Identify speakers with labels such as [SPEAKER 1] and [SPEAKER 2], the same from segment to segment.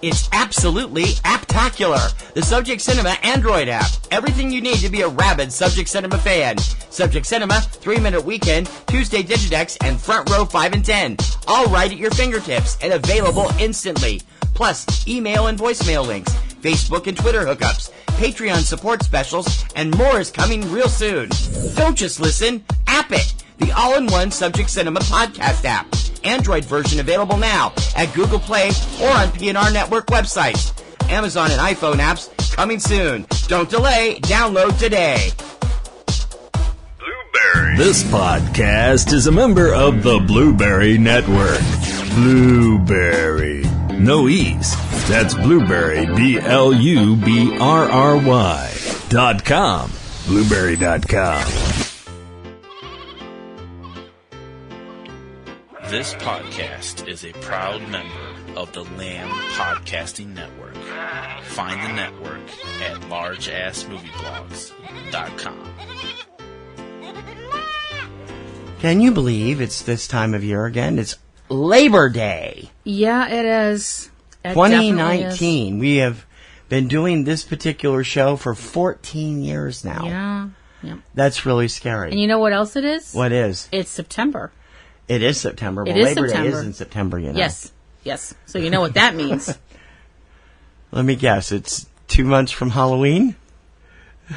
[SPEAKER 1] It's absolutely apptacular. The Subject Cinema Android app. Everything you need to be a rabid Subject Cinema fan. Subject Cinema, 3-Minute Weekend, Tuesday Digidex, and Front Row 5 and 10. All right at your fingertips and available instantly. Plus, email and voicemail links, Facebook and Twitter hookups, Patreon support specials, and more is coming real soon. Don't just listen, app it. The all-in-one Subject Cinema podcast app. Android version available now at Google Play or on PNR Network websites. Amazon and iPhone apps coming soon. Don't delay. Download today.
[SPEAKER 2] Blueberry. This podcast is a member of the Blueberry Network. Blueberry. No E's. That's Blueberry, BLUBRRY.com. Blueberry.com.
[SPEAKER 3] This podcast is a proud member of the Lamb Podcasting Network. Find the network at largeassmovieblogs.com.
[SPEAKER 1] Can you believe it's this time of year again? It's Labor Day.
[SPEAKER 4] Yeah, it is. It
[SPEAKER 1] 2019.
[SPEAKER 4] is.
[SPEAKER 1] We have been doing this particular show for 14 years now.
[SPEAKER 4] Yeah.
[SPEAKER 1] That's really scary.
[SPEAKER 4] And you know what else it is?
[SPEAKER 1] What is?
[SPEAKER 4] It's September.
[SPEAKER 1] It is September.
[SPEAKER 4] It
[SPEAKER 1] Well,
[SPEAKER 4] is
[SPEAKER 1] Labor
[SPEAKER 4] September.
[SPEAKER 1] Day is in September, you know.
[SPEAKER 4] Yes. So you know what that means.
[SPEAKER 1] Let me guess. It's 2 months from Halloween?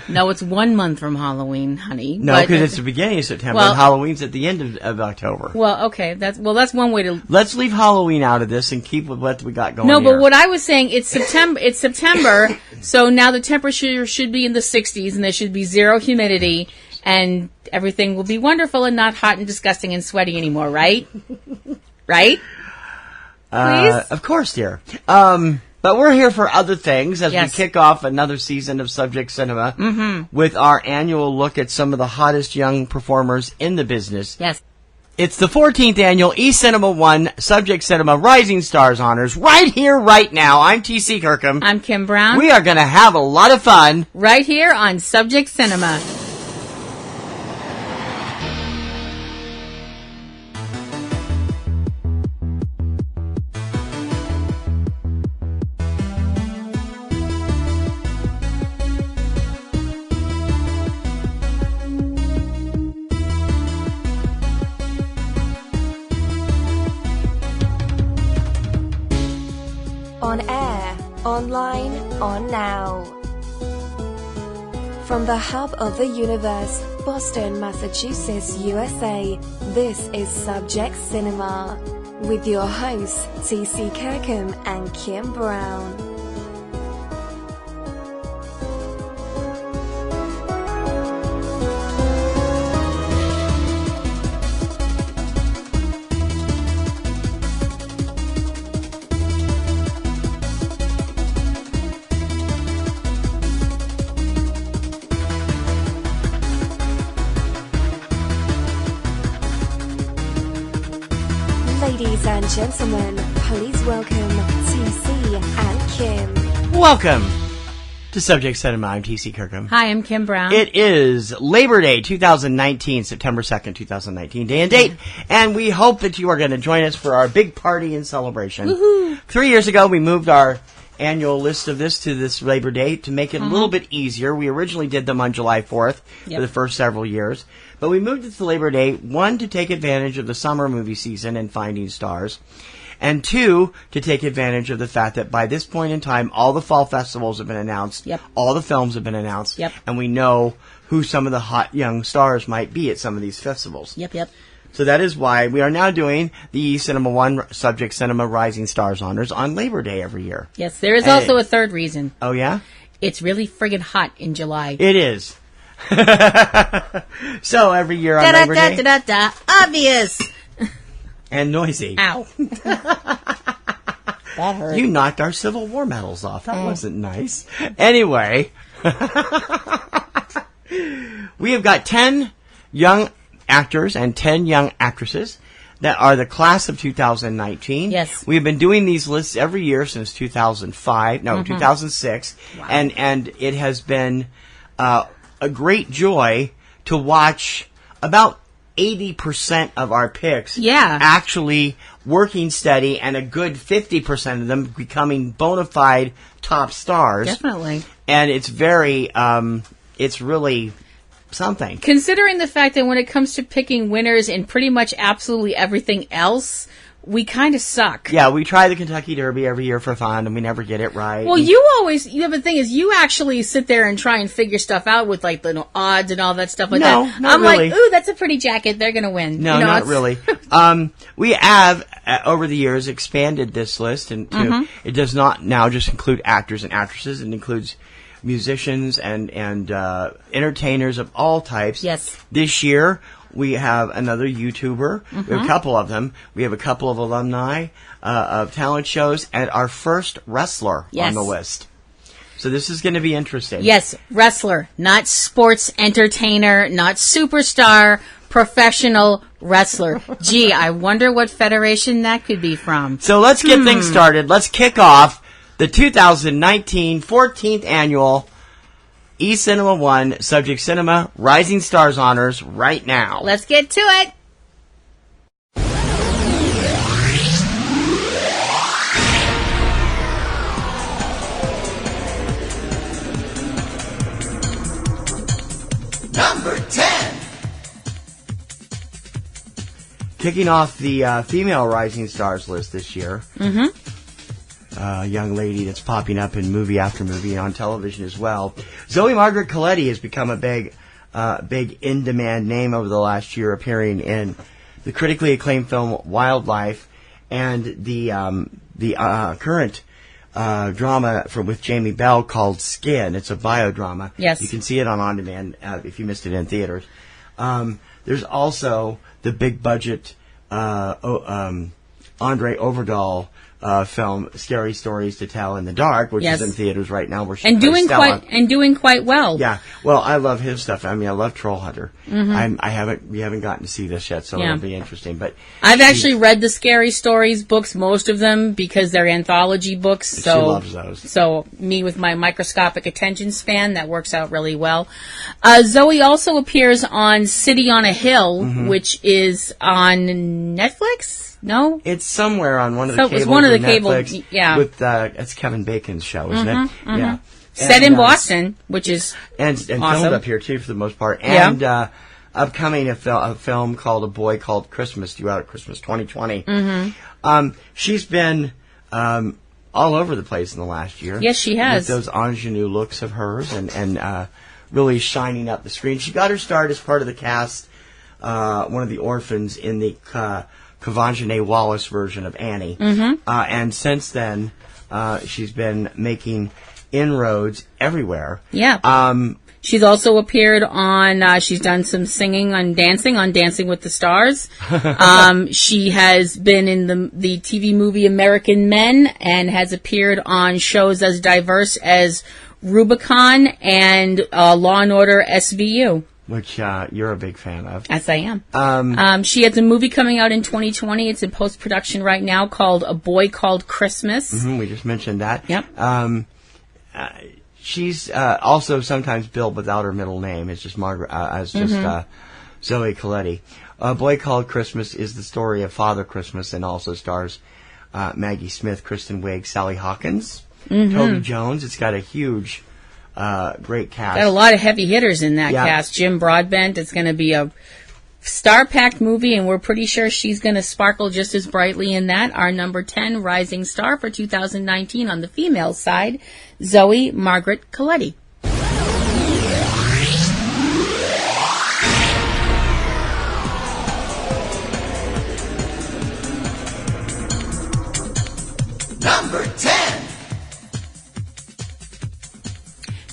[SPEAKER 4] No, it's 1 month from Halloween, honey.
[SPEAKER 1] No, because it's the beginning of September and Halloween's at the end of October.
[SPEAKER 4] Well, okay. That's one way to...
[SPEAKER 1] Let's leave Halloween out of this and keep with what we got going
[SPEAKER 4] No,
[SPEAKER 1] here.
[SPEAKER 4] but what I was saying, it's September, so now the temperature should be in the 60s and there should be zero humidity and everything will be wonderful and not hot and disgusting and sweaty anymore, right? Right? Please?
[SPEAKER 1] Of course, dear. But we're here for other things as we kick off another season of Subject Cinema with our annual look at some of the hottest young performers in the business.
[SPEAKER 4] Yes.
[SPEAKER 1] It's the 14th annual eCinemaOne Subject Cinema Rising Stars Honors right here, right now. I'm T.C. Kirkham.
[SPEAKER 4] I'm Kim Brown.
[SPEAKER 1] We are going to have a lot of fun.
[SPEAKER 4] Right here on Subject Cinema.
[SPEAKER 5] On air, online, on now. From the hub of the universe, Boston, Massachusetts, USA, this is Subject Cinema. With your hosts, T.C. Kirkham and Kim Brown. Ladies and gentlemen, please welcome TC and Kim.
[SPEAKER 1] Welcome to Subject Cinema. I'm TC Kirkham.
[SPEAKER 4] Hi, I'm Kim Brown.
[SPEAKER 1] It is Labor Day 2019, September 2nd, 2019, day and date, and we hope that you are going to join us for our big party and celebration.
[SPEAKER 4] Woohoo!
[SPEAKER 1] 3 years ago, we moved our annual list of this to this Labor Day to make it a little bit easier. We originally did them on July 4th for the first several years, but we moved it to Labor Day, 1, to take advantage of the summer movie season and finding stars, and 2, to take advantage of the fact that by this point in time, all the fall festivals have been announced, all the films have been announced, and we know who some of the hot young stars might be at some of these festivals. So that is why we are now doing the eCinemaOne Subject Cinema Rising Stars Honors on Labor Day every year.
[SPEAKER 4] Yes, there is also a third reason.
[SPEAKER 1] Oh, yeah?
[SPEAKER 4] It's really friggin' hot in July.
[SPEAKER 1] It is. So every year on Labor Day.
[SPEAKER 4] Obvious.
[SPEAKER 1] And noisy.
[SPEAKER 4] Ow. That hurt.
[SPEAKER 1] You knocked our Civil War medals off. That wasn't nice. Anyway. We have got 10 young actors and 10 young actresses that are the class of 2019.
[SPEAKER 4] Yes.
[SPEAKER 1] We've been doing these lists every year since 2006. Wow. And it has been a great joy to watch about 80% of our picks
[SPEAKER 4] Yeah.
[SPEAKER 1] actually working steady, and a good 50% of them becoming bona fide top stars.
[SPEAKER 4] Definitely.
[SPEAKER 1] And it's very, it's really something.
[SPEAKER 4] Considering the fact that when it comes to picking winners in pretty much absolutely everything else, we kind of suck.
[SPEAKER 1] Yeah, we try the Kentucky Derby every year for fun, and we never get it right.
[SPEAKER 4] Well, the thing is, you actually sit there and try and figure stuff out with, like, the odds and all that stuff like
[SPEAKER 1] No,
[SPEAKER 4] that.
[SPEAKER 1] not
[SPEAKER 4] I'm
[SPEAKER 1] really.
[SPEAKER 4] like, ooh, that's a pretty jacket. They're going to win.
[SPEAKER 1] No, not really. We have, over the years, expanded this list, and it does not now just include actors and actresses. It includes musicians and entertainers of all types.
[SPEAKER 4] Yes.
[SPEAKER 1] This year, we have another YouTuber. We have a couple of them. We have a couple of alumni of talent shows, and our first wrestler on the list. So this is going to be interesting.
[SPEAKER 4] Yes, wrestler, not sports entertainer, not superstar, professional wrestler. Gee, I wonder what federation that could be from.
[SPEAKER 1] So let's get things started. Let's kick off the 2019 14th annual eCinemaOne Subject Cinema Rising Stars Honors right now.
[SPEAKER 4] Let's get to it.
[SPEAKER 1] Number 10. Kicking off the female Rising Stars list this year. A young lady that's popping up in movie after movie and on television as well. Zoey Margaret Coletti has become a big in-demand name over the last year, appearing in the critically acclaimed film Wildlife and the current drama with Jamie Bell called Skin. It's a biodrama.
[SPEAKER 4] Yes.
[SPEAKER 1] You can see it on demand if you missed it in theaters. There's also the big budget Andre Overdahl film Scary Stories to Tell in the Dark, which is in theaters right now. Where she plays Stella.
[SPEAKER 4] doing quite well.
[SPEAKER 1] Yeah, well, I love his stuff. I mean, I love Troll Hunter. We haven't gotten to see this yet, so it'll be interesting. But
[SPEAKER 4] I've actually read the Scary Stories books, most of them, because they're anthology books. So
[SPEAKER 1] she loves those. So
[SPEAKER 4] me with my microscopic attention span, that works out really well. Zoey also appears on City on a Hill, which is on Netflix. No,
[SPEAKER 1] it's somewhere on one of the cables.
[SPEAKER 4] It's one of the
[SPEAKER 1] Netflix
[SPEAKER 4] cable, yeah.
[SPEAKER 1] With it's Kevin Bacon's show, isn't it? Yeah.
[SPEAKER 4] Set in Boston, which is
[SPEAKER 1] and
[SPEAKER 4] awesome.
[SPEAKER 1] Filmed up here too for the most part. And upcoming a film called A Boy Called Christmas, due out at Christmas 2020. She's been all over the place in the last year.
[SPEAKER 4] Yes, she has.
[SPEAKER 1] With those ingenue looks of hers and really shining up the screen. She got her start as part of the cast, one of the orphans in the Kavanjane Wallace version of Annie. And since then, she's been making inroads everywhere.
[SPEAKER 4] Yeah. She's also appeared on, she's done some singing on Dancing with the Stars. She has been in the TV movie American Men and has appeared on shows as diverse as Rubicon and Law and Order SVU.
[SPEAKER 1] Which you're a big fan of.
[SPEAKER 4] Yes, I am. She has a movie coming out in 2020. It's in post-production right now called A Boy Called Christmas.
[SPEAKER 1] We just mentioned that.
[SPEAKER 4] Yep.
[SPEAKER 1] She's also sometimes billed without her middle name. It's just Margaret, Zoey Coletti. A Boy Called Christmas is the story of Father Christmas and also stars Maggie Smith, Kristen Wiig, Sally Hawkins, Toby Jones. It's got a huge... great cast.
[SPEAKER 4] Got a lot of heavy hitters in that cast. Jim Broadbent. It's going to be a star-packed movie, and we're pretty sure she's going to sparkle just as brightly in that. Our number 10 rising star for 2019 on the female side, Zoey Margaret Coletti.
[SPEAKER 1] Number 10.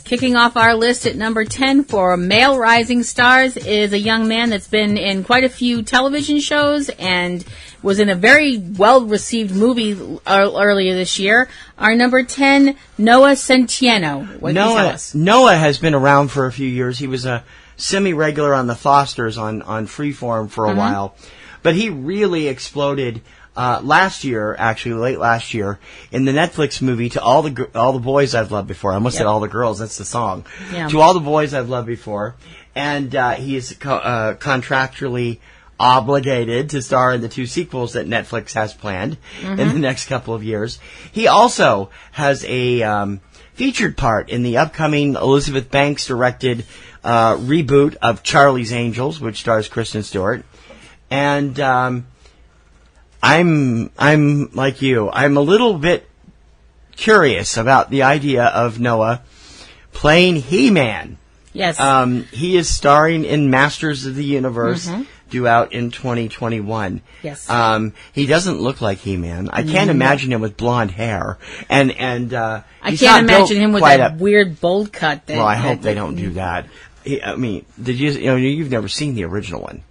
[SPEAKER 4] Kicking off our list at number 10 for male rising stars is a young man that's been in quite a few television shows and was in a very well-received movie earlier this year. Our number 10, Noah Centineo. What can you tell us?
[SPEAKER 1] Noah has been around for a few years. He was a semi-regular on The Fosters on Freeform for a while. But he really exploded last year, actually late last year, in the Netflix movie To All the Boys I've Loved Before. I almost said All the Girls. That's the song.
[SPEAKER 4] Yeah.
[SPEAKER 1] To All the Boys I've Loved Before. and he is contractually obligated to star in the 2 sequels that Netflix has planned in the next couple of years. He also has a featured part in the upcoming Elizabeth Banks directed reboot of Charlie's Angels, which stars Kristen Stewart. And I'm like you. I'm a little bit curious about the idea of Noah playing He-Man.
[SPEAKER 4] Yes.
[SPEAKER 1] He is starring in Masters of the Universe, due out in 2021.
[SPEAKER 4] Yes.
[SPEAKER 1] He doesn't look like He-Man. I can't imagine him with blonde hair. And
[SPEAKER 4] I
[SPEAKER 1] he's
[SPEAKER 4] can't
[SPEAKER 1] not
[SPEAKER 4] imagine him with
[SPEAKER 1] quite
[SPEAKER 4] that weird bold cut.
[SPEAKER 1] Well, I hope they don't do that. I mean, you've never seen the original one.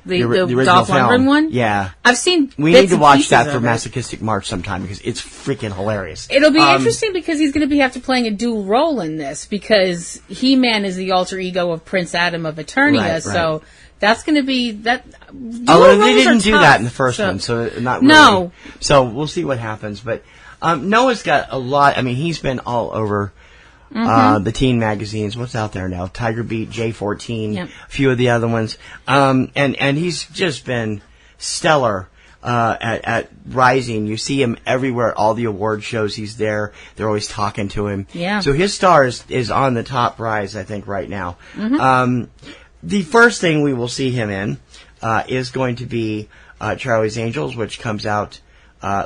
[SPEAKER 4] The
[SPEAKER 1] original
[SPEAKER 4] Dolph
[SPEAKER 1] film.
[SPEAKER 4] Lundgren one?
[SPEAKER 1] Yeah.
[SPEAKER 4] I've seen
[SPEAKER 1] We
[SPEAKER 4] bits
[SPEAKER 1] need to
[SPEAKER 4] and
[SPEAKER 1] watch
[SPEAKER 4] pieces
[SPEAKER 1] that for
[SPEAKER 4] of it.
[SPEAKER 1] Masochistic March sometime because it's freaking hilarious.
[SPEAKER 4] It'll be interesting because he's going to have to playing a dual role in this because He-Man is the alter ego of Prince Adam of Eternia,
[SPEAKER 1] Right.
[SPEAKER 4] So that's going to be that.
[SPEAKER 1] Although they didn't do that in the first one, so not really.
[SPEAKER 4] No.
[SPEAKER 1] So we'll see what happens. But Noah's got a lot. I mean, he's been all over the teen magazines. What's out there now? Tiger Beat, J14,
[SPEAKER 4] Yep.
[SPEAKER 1] a few of the other ones. And he's just been stellar at Rising. You see him everywhere. All the award shows, he's there. They're always talking to him.
[SPEAKER 4] Yeah.
[SPEAKER 1] So his star is on the top rise, I think, right now. The first thing we will see him in is going to be Charlie's Angels, which comes out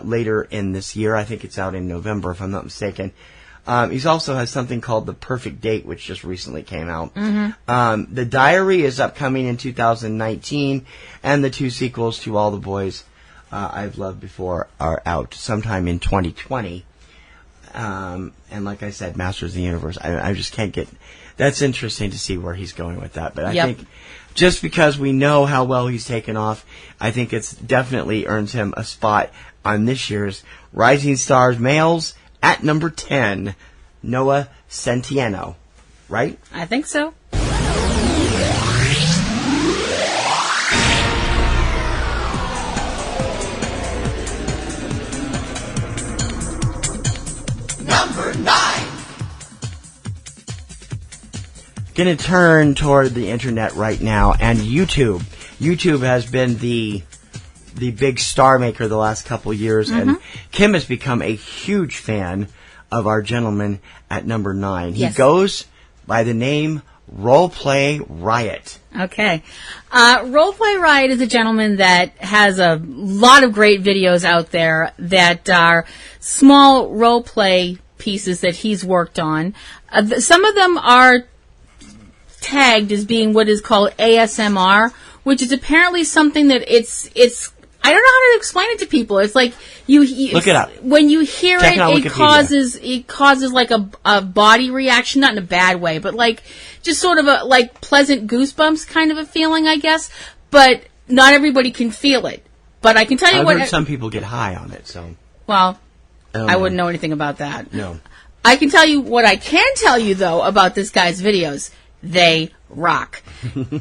[SPEAKER 1] later in this year. I think it's out in November, if I'm not mistaken. He also has something called The Perfect Date, which just recently came out. The Diary is upcoming in 2019, and the 2 sequels to All the Boys I've Loved Before are out sometime in 2020. And like I said, Masters of the Universe, I just can't get... That's interesting to see where he's going with that. But I think just because we know how well he's taken off, I think it's definitely earns him a spot on this year's Rising Stars Males at number 10, Noah Centineo. Right?
[SPEAKER 4] I think so.
[SPEAKER 1] Number 9. Going to turn toward the internet right now and YouTube. YouTube has been the big star maker the last couple years, and Kim has become a huge fan of our gentleman at number 9. He goes by the name Roleplay Riot.
[SPEAKER 4] Okay. Roleplay Riot is a gentleman that has a lot of great videos out there that are small roleplay pieces that he's worked on. Some of them are tagged as being what is called ASMR, which is apparently something that it's I don't know how to explain it to people. It's like you
[SPEAKER 1] look it up.
[SPEAKER 4] When you hear
[SPEAKER 1] Check
[SPEAKER 4] it causes like a body reaction, not in a bad way, but like just sort of a like pleasant goosebumps kind of a feeling, I guess. But not everybody can feel it. But I can tell you
[SPEAKER 1] I've heard some people get high on it. So I wouldn't know anything about that. No.
[SPEAKER 4] I can tell you what I can tell you though about this guy's videos. They rock.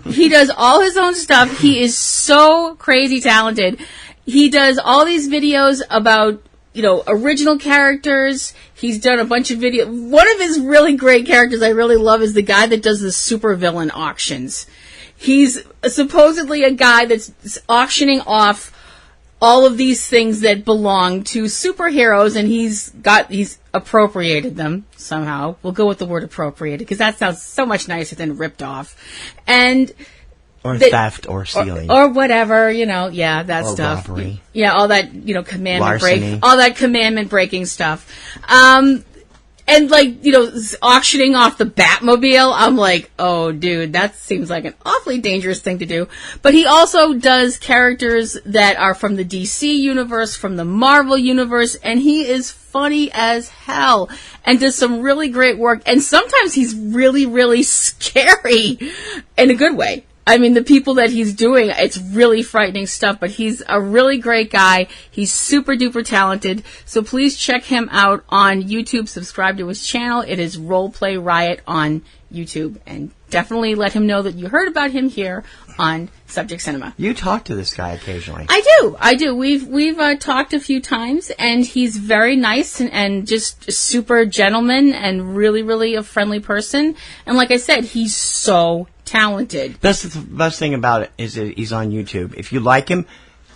[SPEAKER 4] He does all his own stuff. He is so crazy talented. He does all these videos about, original characters. He's done a bunch of videos. One of his really great characters I really love is the guy that does the supervillain auctions. He's supposedly a guy that's auctioning off all of these things that belong to superheroes, and he's appropriated them somehow. We'll go with the word appropriated because that sounds so much nicer than ripped off.
[SPEAKER 1] Or theft or stealing.
[SPEAKER 4] Or whatever, that
[SPEAKER 1] or
[SPEAKER 4] stuff.
[SPEAKER 1] Robbery.
[SPEAKER 4] Yeah, all that,
[SPEAKER 1] Larceny.
[SPEAKER 4] all that commandment breaking stuff. And auctioning off the Batmobile, I'm like, oh, dude, that seems like an awfully dangerous thing to do. But he also does characters that are from the DC universe, from the Marvel universe, and he is funny as hell and does some really great work. And sometimes he's really, really scary in a good way. I mean, the people that he's doing, it's really frightening stuff, but he's a really great guy. He's super duper talented. So please check him out on YouTube. Subscribe to his channel. It is Roleplay Riot on YouTube. And definitely let him know that you heard about him here on Subject Cinema.
[SPEAKER 1] You talk to this guy occasionally.
[SPEAKER 4] I do. We've talked a few times, and he's very nice and just a super gentleman and really, really a friendly person. And like I said, he's so talented.
[SPEAKER 1] That's the best thing about it is that he's on YouTube. If you like him,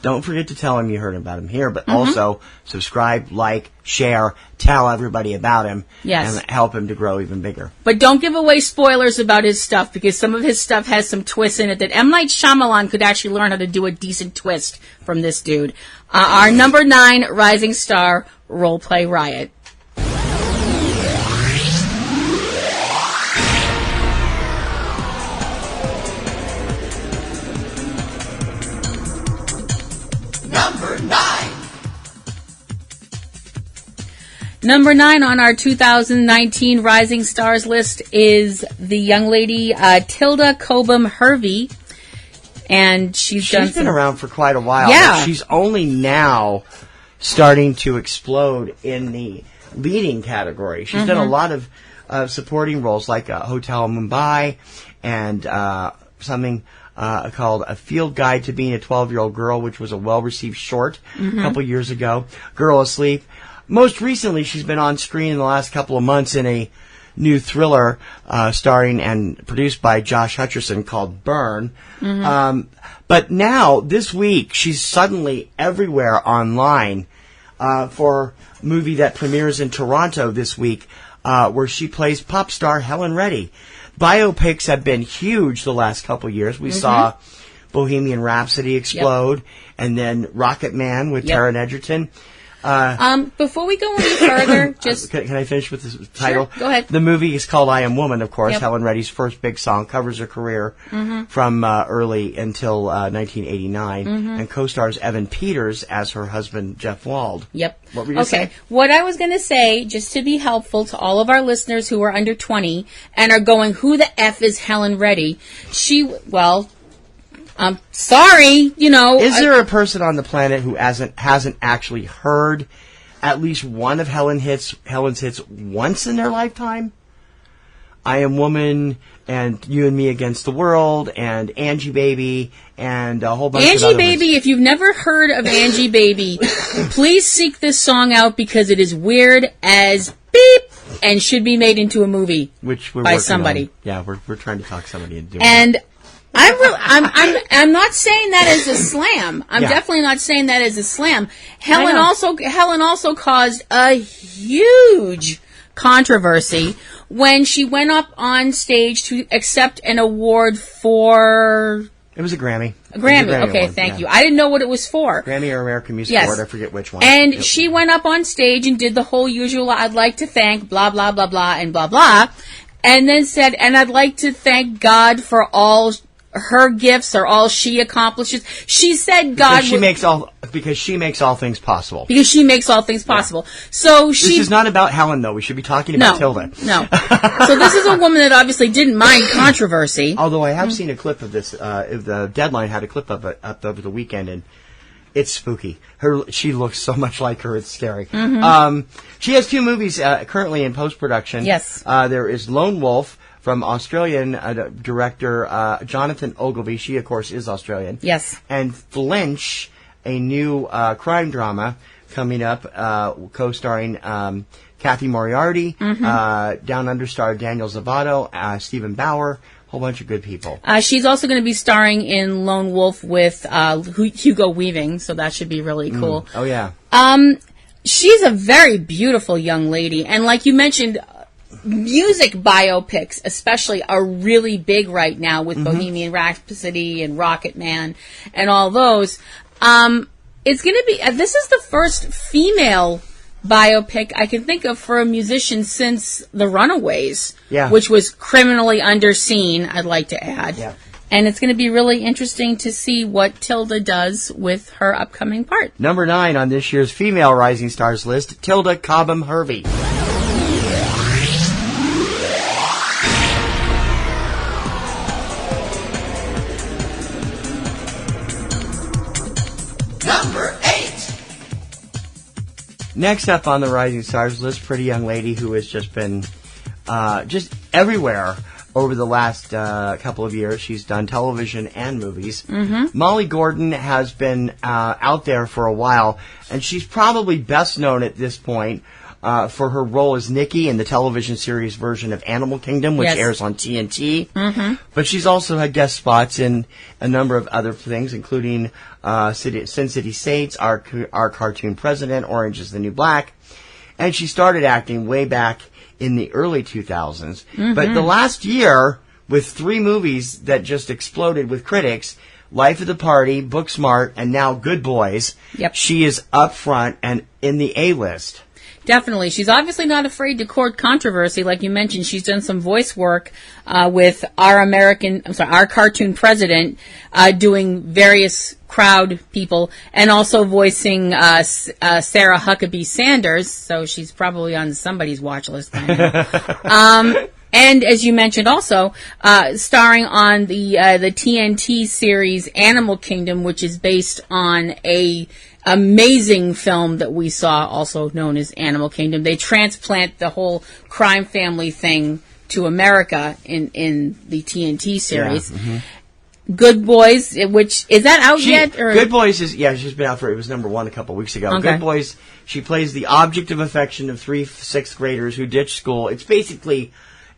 [SPEAKER 1] don't forget to tell him you heard about him here, but also subscribe, like, share, tell everybody about him, and help him to grow even bigger.
[SPEAKER 4] But don't give away spoilers about his stuff, because some of his stuff has some twists in it that M. Night Shyamalan could actually learn how to do a decent twist from this dude. Our number 9 rising star, Roleplay Riot. Number 9 on our 2019 Rising Stars list is the young lady Tilda Cobham Hervey, and she's
[SPEAKER 1] been around for quite a while.
[SPEAKER 4] Yeah,
[SPEAKER 1] but she's only now starting to explode in the leading category. She's done a lot of supporting roles, like Hotel Mumbai and something called A Field Guide to Being a 12-Year-Old Girl, which was a well-received short a couple years ago. Girl Asleep. Most recently, she's been on screen in the last couple of months in a new thriller starring and produced by Josh Hutcherson called Burn. But now, this week, she's suddenly everywhere online for a movie that premieres in Toronto this week, where she plays pop star Helen Reddy. Biopics have been huge the last couple of years. We saw Bohemian Rhapsody explode, and then Rocket Man with Taron Egerton.
[SPEAKER 4] Before we go any further, just...
[SPEAKER 1] Can I finish with the title?
[SPEAKER 4] Sure, go ahead.
[SPEAKER 1] The movie is called I Am Woman, of course. Helen Reddy's first big song, covers her career from early until 1989, and co-stars Evan Peters as her husband, Jeff Wald.
[SPEAKER 4] Yep.
[SPEAKER 1] What were you going to say?
[SPEAKER 4] What I was going to say, just to be helpful to all of our listeners who are under 20 and are going, who the F is Helen Reddy? I'm sorry,
[SPEAKER 1] Is there a person on the planet who hasn't actually heard at least one of Helen's hits once in their lifetime? I Am Woman and You and Me Against the World and Angie Baby and a whole bunch of other
[SPEAKER 4] Angie Baby, if you've never heard of Angie Baby, please seek this song out because it is weird as beep and should be made into a movie by somebody.
[SPEAKER 1] Yeah, we're trying to talk somebody into doing
[SPEAKER 4] and I'm not saying that as a slam. I'm definitely not saying that as a slam. Helen also caused a huge controversy when she went up on stage to accept an award for...
[SPEAKER 1] It was a Grammy.
[SPEAKER 4] A Grammy. Okay,
[SPEAKER 1] award,
[SPEAKER 4] thank you. I didn't know what it was for.
[SPEAKER 1] Grammy or American Music Award, I forget which one.
[SPEAKER 4] And she went up on stage and did the whole usual, I'd like to thank blah, blah, blah, blah, and blah, blah. And then said, and I'd like to thank God for all her gifts or all she accomplishes. She said God...
[SPEAKER 1] Because she makes all things possible.
[SPEAKER 4] Because she makes all things possible. So
[SPEAKER 1] This is not about Helen, though. We should be talking about Tilda.
[SPEAKER 4] No. So this is a woman that obviously didn't mind controversy.
[SPEAKER 1] Although I have seen a clip of this. The Deadline had a clip of it up over the weekend, and it's spooky. She looks so much like her, it's scary. She has 2 movies currently in post-production.
[SPEAKER 4] Yes.
[SPEAKER 1] There is Lone Wolf, from Australian director Jonathan Ogilvy. She, of course, is Australian.
[SPEAKER 4] Yes.
[SPEAKER 1] And Flinch, a new crime drama coming up, co-starring Kathy Moriarty, Down Under star Daniel Zavato, Stephen Bauer, a whole bunch of good people.
[SPEAKER 4] She's also going to be starring in Lone Wolf with Hugo Weaving, so that should be really cool.
[SPEAKER 1] Oh, yeah.
[SPEAKER 4] She's a very beautiful young lady, and like you mentioned... Music biopics, especially, are really big right now with Bohemian Rhapsody and Rocket Man and all those. It's going to be... this is the first female biopic I can think of for a musician since The Runaways, which was criminally underseen, I'd like to add. Yeah. And it's going to be really interesting to see what Tilda does with her upcoming part.
[SPEAKER 1] Number 9 on this year's Female Rising Stars list, Tilda Cobham Hervey. Next up on the Rising Stars list, pretty young lady who has just been just everywhere over the last couple of years. She's done television and movies. Molly Gordon has been out there for a while, and she's probably best known at this point for her role as Nikki in the television series version of Animal Kingdom, which airs on TNT. Mm-hmm. But she's also had guest spots in a number of other things, including Sin City Saints, Our Cartoon President, Orange is the New Black. And she started acting way back in the early 2000s. Mm-hmm. But the last year, with 3 movies that just exploded with critics, Life of the Party, Booksmart, and now Good Boys, she is up front and in the A-list.
[SPEAKER 4] Definitely. She's obviously not afraid to court controversy. Like you mentioned, she's done some voice work with Our Cartoon President, doing various crowd people, and also voicing Sarah Huckabee Sanders, so she's probably on somebody's watch list by now. And as you mentioned also, starring on the TNT series Animal Kingdom, which is based on a amazing film that we saw, also known as Animal Kingdom. They transplant the whole crime family thing to America in the TNT series. Yeah, mm-hmm. Good Boys, which is that out yet? Or?
[SPEAKER 1] Good Boys is she's been out for it was #1 a couple weeks ago. Okay. Good Boys, she plays the object of affection of 3 6th graders who ditch school. It's basically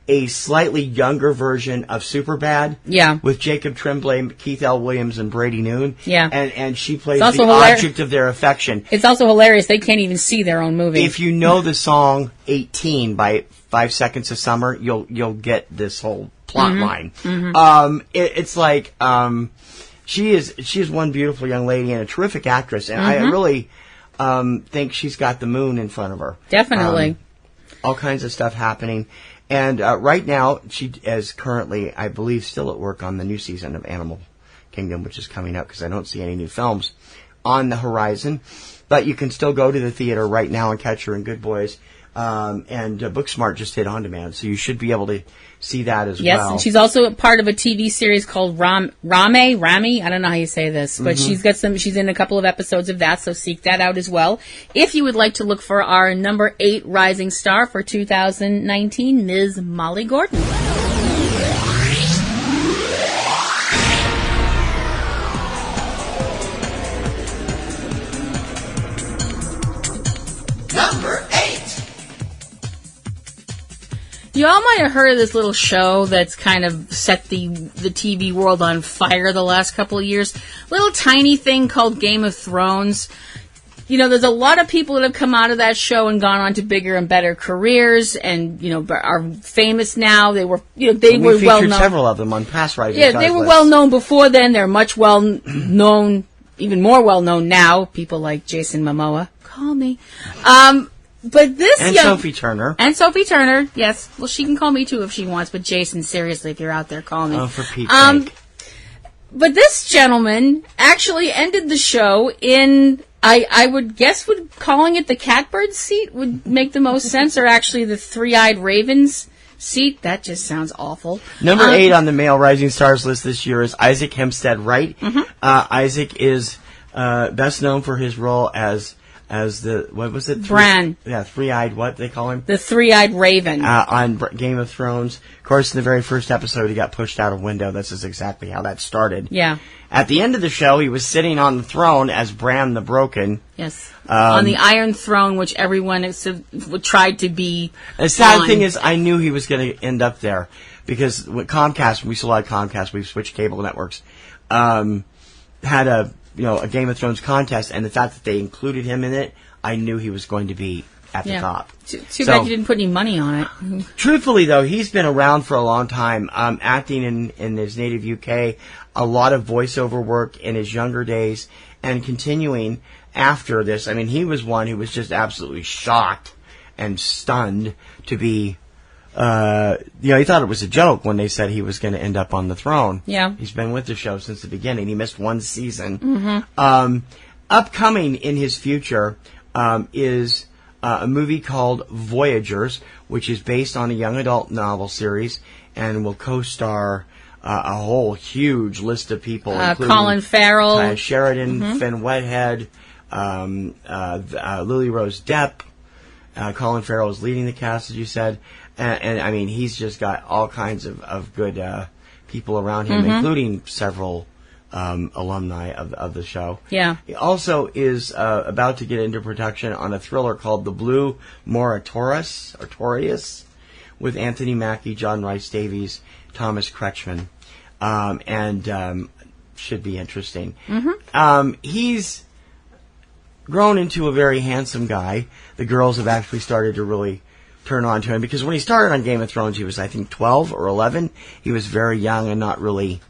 [SPEAKER 1] a slightly younger version of Superbad. Yeah. With Jacob Tremblay, Keith L. Williams, and Brady Noon. Yeah. And she plays the object of their affection.
[SPEAKER 4] It's also hilarious. They can't even see their own movie.
[SPEAKER 1] If you know the song 18 by 5 Seconds of Summer, you'll get this whole plot line. Mm-hmm. It's like, she is one beautiful young lady and a terrific actress. And I really, think she's got the moon in front of her.
[SPEAKER 4] Definitely.
[SPEAKER 1] All kinds of stuff happening. And right now, she is currently, I believe, still at work on the new season of Animal Kingdom, which is coming up because I don't see any new films on the horizon. But you can still go to the theater right now and catch her in Good Boys. And Booksmart just hit on demand, so you should be able to see that as well.
[SPEAKER 4] Yes, and she's also a part of a TV series called Rami. I don't know how you say this, but she's in a couple of episodes of that, so seek that out as well. If you would like to look for our number 8 rising star for 2019, Ms. Molly Gordon. You all might have heard of this little show that's kind of set the TV world on fire the last couple of years. Little tiny thing called Game of Thrones. You know, there's a lot of people that have come out of that show and gone on to bigger and better careers, and are famous now. They were well known.
[SPEAKER 1] We featured several of them on past Rising Stars.
[SPEAKER 4] Yeah, they were well known before then. They're much well known, even more well known now. People like Jason Momoa. Call me. But this
[SPEAKER 1] Sophie Turner.
[SPEAKER 4] And Sophie Turner, yes. Well, she can call me too if she wants, but Jason, seriously, if you're out there, call me.
[SPEAKER 1] Oh, for Pete's sake.
[SPEAKER 4] But this gentleman actually ended the show in, I would guess, calling it the Catbird seat would make the most sense, or actually the Three-Eyed Ravens seat. That just sounds awful.
[SPEAKER 1] Number 8 on the male Rising Stars list this year is Isaac Hempstead Wright. Mm-hmm. Isaac is best known for his role as the, what was it?
[SPEAKER 4] Bran.
[SPEAKER 1] Three-eyed, what they call him?
[SPEAKER 4] The Three-Eyed Raven.
[SPEAKER 1] On Game of Thrones. Of course, in the very first episode, he got pushed out a window. This is exactly how that started.
[SPEAKER 4] Yeah.
[SPEAKER 1] At the end of the show, he was sitting on the throne as Bran the Broken.
[SPEAKER 4] Yes. On the Iron Throne, which everyone tried to be
[SPEAKER 1] The sad thing is, I knew he was going to end up there. Because with Comcast, we still had Comcast, we've switched cable networks, had a Game of Thrones contest, and the fact that they included him in it, I knew he was going to be at the top.
[SPEAKER 4] Too bad you didn't put any money on it.
[SPEAKER 1] Truthfully, though, he's been around for a long time, acting in his native UK, a lot of voiceover work in his younger days, and continuing after this. I mean, he was one who was just absolutely shocked and stunned to be... he thought it was a joke when they said he was going to end up on the throne.
[SPEAKER 4] Yeah.
[SPEAKER 1] He's been with the show since the beginning. He missed one season. Mm-hmm. Upcoming in his future is a movie called Voyagers, which is based on a young adult novel series and will co-star a whole huge list of people, including
[SPEAKER 4] Colin Farrell,
[SPEAKER 1] Sheridan, Finn Wedhead, Lily Rose Depp. Colin Farrell is leading the cast, as you said. And I mean, he's just got all kinds of good people around him, including several alumni of the show.
[SPEAKER 4] Yeah.
[SPEAKER 1] He also is about to get into production on a thriller called The Blue Moratorius with Anthony Mackie, John Rhys Davies, Thomas Kretschmann, and should be interesting. He's grown into a very handsome guy. The girls have actually started to really turn on to him, because when he started on Game of Thrones, he was, I think, 12 or 11. He was very young and not really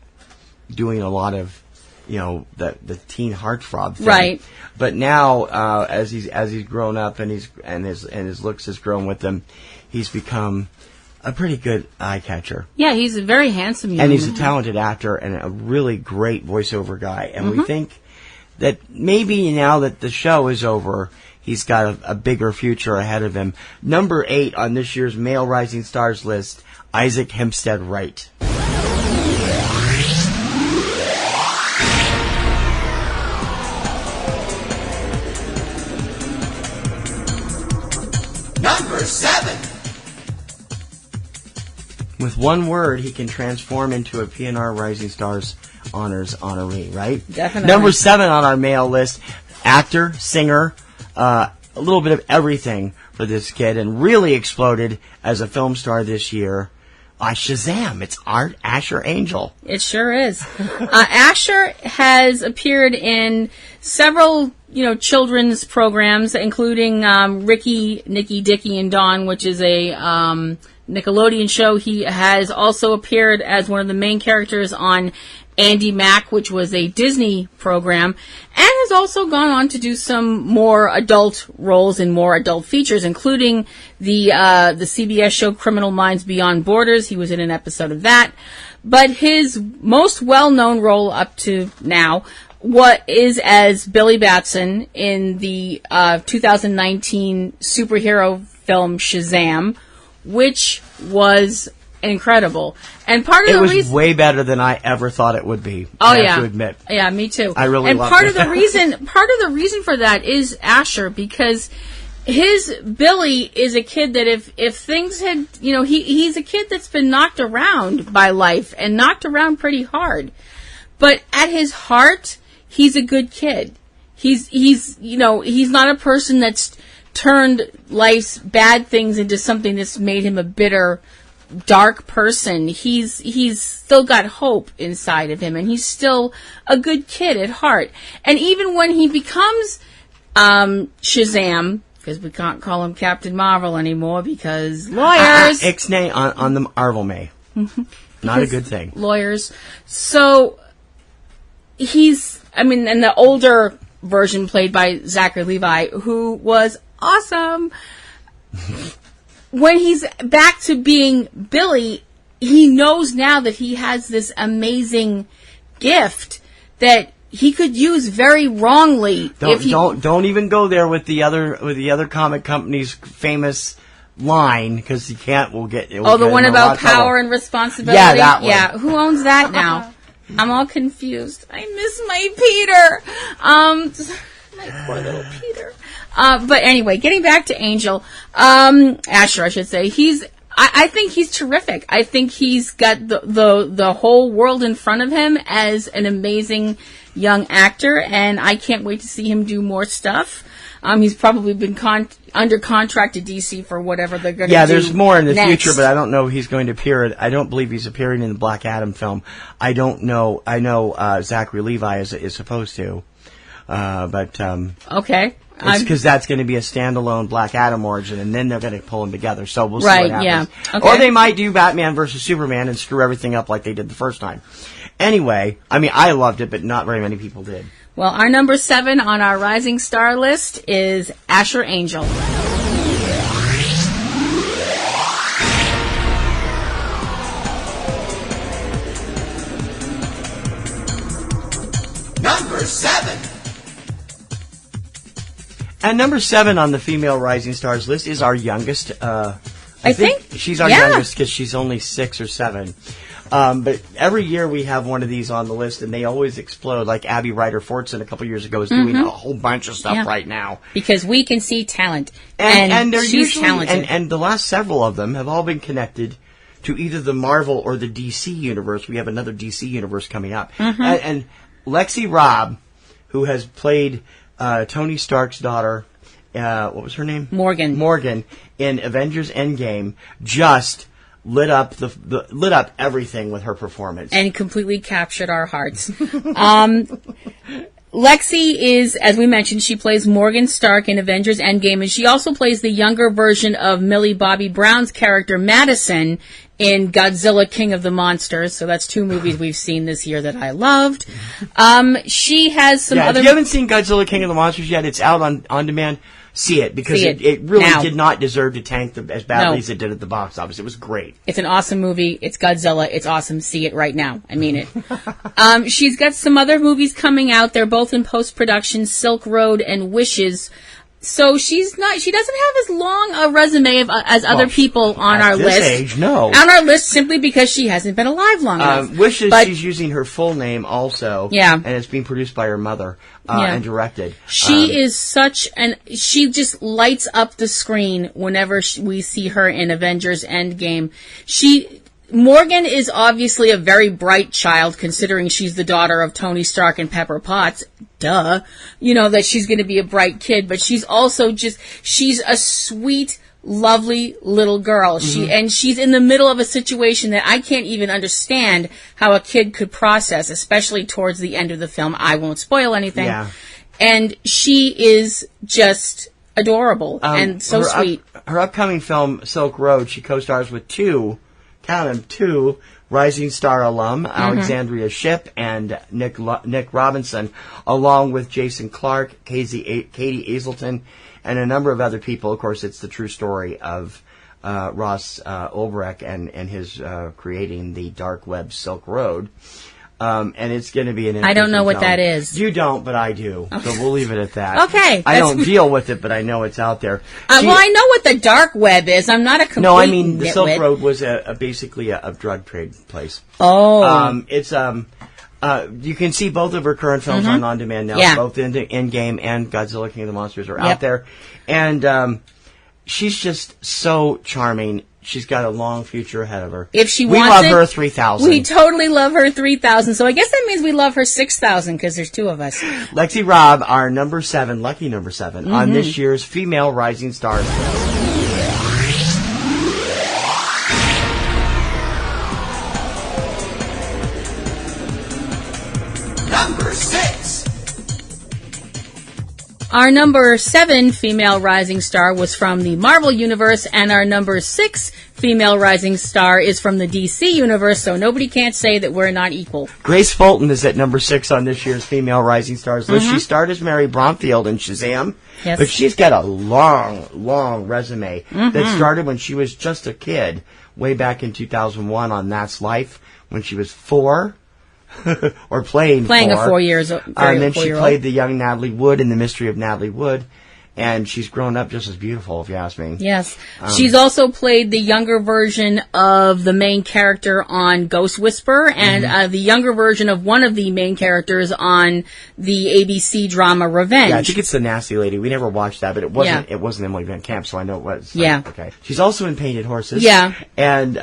[SPEAKER 1] doing a lot of, the teen heartthrob thing.
[SPEAKER 4] Right.
[SPEAKER 1] But now, as he's grown up and his looks has grown with him, he's become a pretty good eye catcher.
[SPEAKER 4] Yeah, he's a very handsome young
[SPEAKER 1] and he's a
[SPEAKER 4] man.
[SPEAKER 1] talented actor and a really great voiceover guy. And we think that maybe now that the show is over, he's got a bigger future ahead of him. Number 8 on this year's Male Rising Stars list, Isaac Hempstead Wright.
[SPEAKER 6] Number 7.
[SPEAKER 1] With one word, he can transform into a PNR Rising Stars Honors honoree, right?
[SPEAKER 4] Definitely.
[SPEAKER 1] Number 7 on our male list, actor, singer, a little bit of everything for this kid, and really exploded as a film star this year. Shazam! It's Art Asher Angel.
[SPEAKER 4] It sure is. Asher has appeared in several, children's programs, including Ricky, Nicky, Dicky, and Dawn, which is a Nickelodeon show. He has also appeared as one of the main characters on Andy Mack, which was a Disney program, and has also gone on to do some more adult roles in more adult features, including the CBS show Criminal Minds Beyond Borders. He was in an episode of that. But his most well-known role up to now is as Billy Batson in the 2019 superhero film Shazam, which was incredible. And part of the reason...
[SPEAKER 1] It was way better than I ever thought it would be.
[SPEAKER 4] Oh,
[SPEAKER 1] I
[SPEAKER 4] yeah.
[SPEAKER 1] have to admit.
[SPEAKER 4] Yeah, me too.
[SPEAKER 1] I really
[SPEAKER 4] loved it. And part of the reason for that is Asher, because his Billy is a kid that if things had, he's a kid that's been knocked around by life and knocked around pretty hard. But at his heart, he's a good kid. He's not a person that's turned life's bad things into something that's made him a bitter, dark person. He's still got hope inside of him, and he's still a good kid at heart. And even when he becomes Shazam, because we can't call him Captain Marvel anymore because lawyers.
[SPEAKER 1] Ixnay on the Marvel May. Not a good thing.
[SPEAKER 4] Lawyers. So and the older version played by Zachary Levi, who was awesome. When he's back to being Billy, he knows now that he has this amazing gift that he could use very wrongly.
[SPEAKER 1] Don't even go there with the other comic company's famous line, because you can't. We'll get the one about
[SPEAKER 4] power and responsibility.
[SPEAKER 1] Yeah, that one.
[SPEAKER 4] Yeah, who owns that now? I'm all confused. I miss my Peter. My poor little Peter. But anyway, getting back to Angel, Asher, I should say. I think he's terrific. I think he's got the whole world in front of him as an amazing young actor, and I can't wait to see him do more stuff. He's probably been under contract to DC for whatever they're going to do.
[SPEAKER 1] Yeah, there's more in the
[SPEAKER 4] next.
[SPEAKER 1] future, but I don't know if he's going to appear. I don't believe he's appearing in the Black Adam film. I don't know. I know Zachary Levi is supposed to, but
[SPEAKER 4] okay.
[SPEAKER 1] It's because that's going to be a standalone Black Adam origin, and then they're going to pull them together. So we'll see what happens.
[SPEAKER 4] Yeah. Okay.
[SPEAKER 1] Or they might do Batman versus Superman and screw everything up like they did the first time. Anyway, I loved it, but not very many people did.
[SPEAKER 4] Well, our number 7 on our Rising Star list is Asher Angel.
[SPEAKER 6] Number 7.
[SPEAKER 1] And number 7 on the female Rising Stars list is our youngest. I think she's our youngest because she's only 6 or 7. But every year we have one of these on the list, and they always explode. Like Abby Ryder-Fortson a couple years ago is doing a whole bunch of stuff right now.
[SPEAKER 4] Because we can see talent.
[SPEAKER 1] And they're
[SPEAKER 4] she's
[SPEAKER 1] usually,
[SPEAKER 4] talented.
[SPEAKER 1] and the last several of them have all been connected to either the Marvel or the DC universe. We have another DC universe coming up.
[SPEAKER 4] Mm-hmm.
[SPEAKER 1] And Lexi Robb, who has played Tony Stark's daughter, what was her name? Morgan in Avengers Endgame, just lit up lit up everything with her performance
[SPEAKER 4] and completely captured our hearts. Lexi is, as we mentioned, she plays Morgan Stark in Avengers Endgame, and she also plays the younger version of Millie Bobby Brown's character Madison in Godzilla King of the Monsters. So that's 2 movies we've seen this year that I loved. She has some other...
[SPEAKER 1] If you haven't seen Godzilla King of the Monsters yet, it's out on demand. See it, because it really
[SPEAKER 4] now.
[SPEAKER 1] did not deserve to tank as badly as it did at the box office. It was great.
[SPEAKER 4] It's an awesome movie. It's Godzilla. It's awesome. See it right now. I mean it. She's got some other movies coming out. They're both in post-production, Silk Road and Wishes. So she doesn't have as long a resume as other people on our list.
[SPEAKER 1] At this age, no.
[SPEAKER 4] On our list simply because she hasn't been alive long enough.
[SPEAKER 1] Wishes, she's using her full name also.
[SPEAKER 4] Yeah.
[SPEAKER 1] And it's being produced by her mother and directed.
[SPEAKER 4] She is she just lights up the screen whenever we see her in Avengers Endgame. Morgan is obviously a very bright child, considering she's the daughter of Tony Stark and Pepper Potts. Duh. You know that she's going to be a bright kid, but she's also she's a sweet, lovely little girl.
[SPEAKER 1] Mm-hmm.
[SPEAKER 4] She's in the middle of a situation that I can't even understand how a kid could process, especially towards the end of the film. I won't spoil anything. Yeah. And she is just adorable and so sweet.
[SPEAKER 1] Her upcoming film, Silk Road, she co-stars with two Rising Star alum, Alexandria Shipp and Nick Robinson, along with Jason Clarke, Katie Aselton, and a number of other people. Of course, it's the true story of Ross Ulbricht and his creating the dark web Silk Road. And it's going to be an interesting
[SPEAKER 4] I don't know what
[SPEAKER 1] film.
[SPEAKER 4] that is.
[SPEAKER 1] You don't, but I do. So we'll leave it at that.
[SPEAKER 4] Okay.
[SPEAKER 1] I don't deal with it, but I know it's out there.
[SPEAKER 4] Well, I know what the dark web is. I'm not a complete
[SPEAKER 1] No, I mean, the Silk
[SPEAKER 4] nitwit.
[SPEAKER 1] Road was basically a drug trade place.
[SPEAKER 4] Oh.
[SPEAKER 1] It's you can see both of her current films on demand now.
[SPEAKER 4] Yeah.
[SPEAKER 1] Both Endgame and Godzilla King of the Monsters are out there. And she's just so charming. She's got a long future ahead of her.
[SPEAKER 4] If she
[SPEAKER 1] we
[SPEAKER 4] wants
[SPEAKER 1] love
[SPEAKER 4] it,
[SPEAKER 1] her 3,000.
[SPEAKER 4] We totally love her 3,000. So I guess that means we love her 6,000 because there's 2 of us.
[SPEAKER 1] Lexi Robb, our number 7, lucky number 7, on this year's Female Rising Stars.
[SPEAKER 6] Number 6.
[SPEAKER 4] Our number 7 female rising star was from the Marvel Universe, and our number 6 female rising star is from the DC Universe, so nobody can't say that we're not equal.
[SPEAKER 1] Grace Faltin is at number 6 on this year's Female Rising Stars list. She starred as Mary Bromfield in Shazam, but she's got a long resume that started when she was just a kid, way back in 2001 on That's Life, when she was 4. Or playing 4.
[SPEAKER 4] A 4-year-old.
[SPEAKER 1] And then she played the young Natalie Wood in The Mystery of Natalie Wood. And she's grown up just as beautiful, if you ask me.
[SPEAKER 4] Yes. She's also played the younger version of the main character on Ghost Whisperer and the younger version of one of the main characters on the ABC drama Revenge.
[SPEAKER 1] Yeah, I think it's the Nasty Lady. We never watched that, but it wasn't Emily Van Camp, so I know it was.
[SPEAKER 4] Yeah.
[SPEAKER 1] Okay. She's also in Painted Horses.
[SPEAKER 4] Yeah.
[SPEAKER 1] And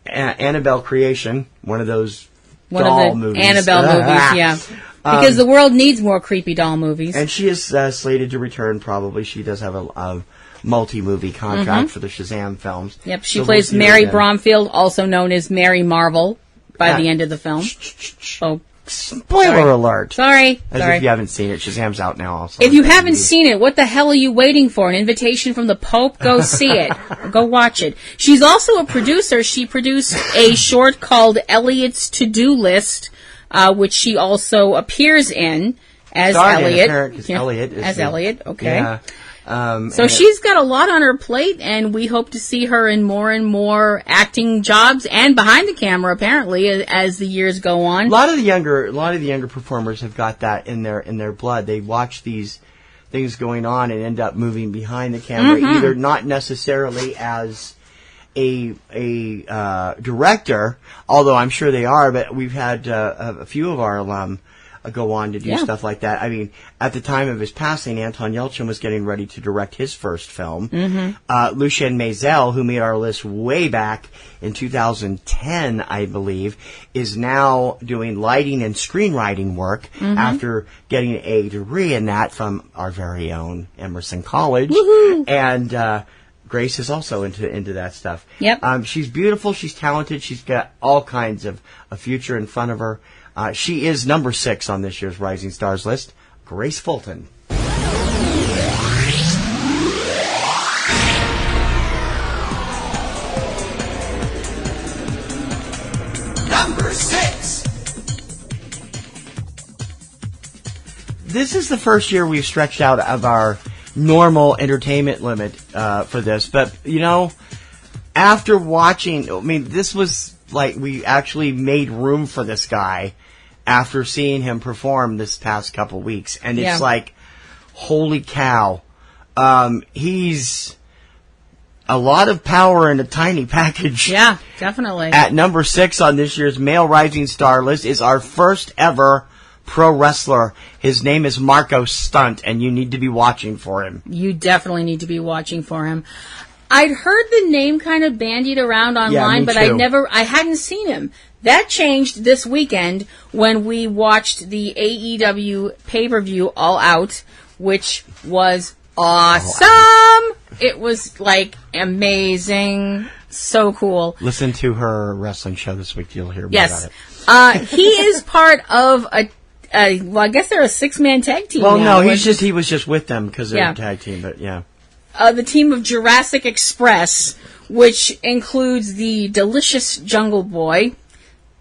[SPEAKER 1] Annabelle Creation, one of those
[SPEAKER 4] One
[SPEAKER 1] doll
[SPEAKER 4] of the
[SPEAKER 1] movies.
[SPEAKER 4] Annabelle movies, yeah. Because the world needs more creepy doll movies.
[SPEAKER 1] And she is slated to return, probably. She does have a multi-movie contract for the Shazam films.
[SPEAKER 4] Yep, she plays Mary Bromfield, also known as Mary Marvel, by the end of the film. Oh,
[SPEAKER 1] spoiler alert.
[SPEAKER 4] Sorry.
[SPEAKER 1] If you haven't seen it, Shazam's out now also.
[SPEAKER 4] If you haven't seen it, what the hell are you waiting for? An invitation from the Pope? Go see it. Go watch it. She's also a producer. She produced a short called Elliot's To-Do List, which she also appears in as Elliot. Elliot, okay.
[SPEAKER 1] Yeah.
[SPEAKER 4] So she's got a lot on her plate, and we hope to see her in more and more acting jobs and behind the camera, apparently, as the years go on.
[SPEAKER 1] A lot of the younger performers have got that in their blood. They watch these things going on and end up moving behind the camera, either not necessarily as a director, although I'm sure they are. But we've had a few of our alum go on to do stuff like that. I mean, at the time of his passing, Anton Yelchin was getting ready to direct his first film. Lucien Maisel, who made our list way back in 2010, I believe, is now doing lighting and screenwriting work after getting a degree in that from our very own Emerson College. And Grace is also into that stuff.
[SPEAKER 4] Yep.
[SPEAKER 1] She's beautiful. She's talented. She's got all kinds of a future in front of her. She is number 6 on this year's Rising Stars list. Grace Fulton.
[SPEAKER 6] Number 6.
[SPEAKER 1] This is the first year we've stretched out of our normal entertainment limit for this. But, you know, after watching, I mean, this was like we actually made room for this guy after seeing him perform this past couple weeks. And it's like, holy cow. He's a lot of power in a tiny package.
[SPEAKER 4] Yeah, definitely.
[SPEAKER 1] At number 6 on this year's Male Rising Star list is our first ever pro wrestler. His name is Marco Stunt, and you need to be watching for him.
[SPEAKER 4] You definitely need to be watching for him. I'd heard the name kind of bandied around online, but I hadn't seen him. That changed this weekend when we watched the AEW pay-per-view All Out, which was awesome. It was like amazing. So cool.
[SPEAKER 1] Listen to her wrestling show this week. You'll hear more
[SPEAKER 4] yes.
[SPEAKER 1] about it.
[SPEAKER 4] He is part of well, I guess they're a 6-man tag team.
[SPEAKER 1] Well,
[SPEAKER 4] now,
[SPEAKER 1] no, he was just with them because they're a tag team, but yeah.
[SPEAKER 4] The team of Jurassic Express, which includes the delicious Jungle Boy.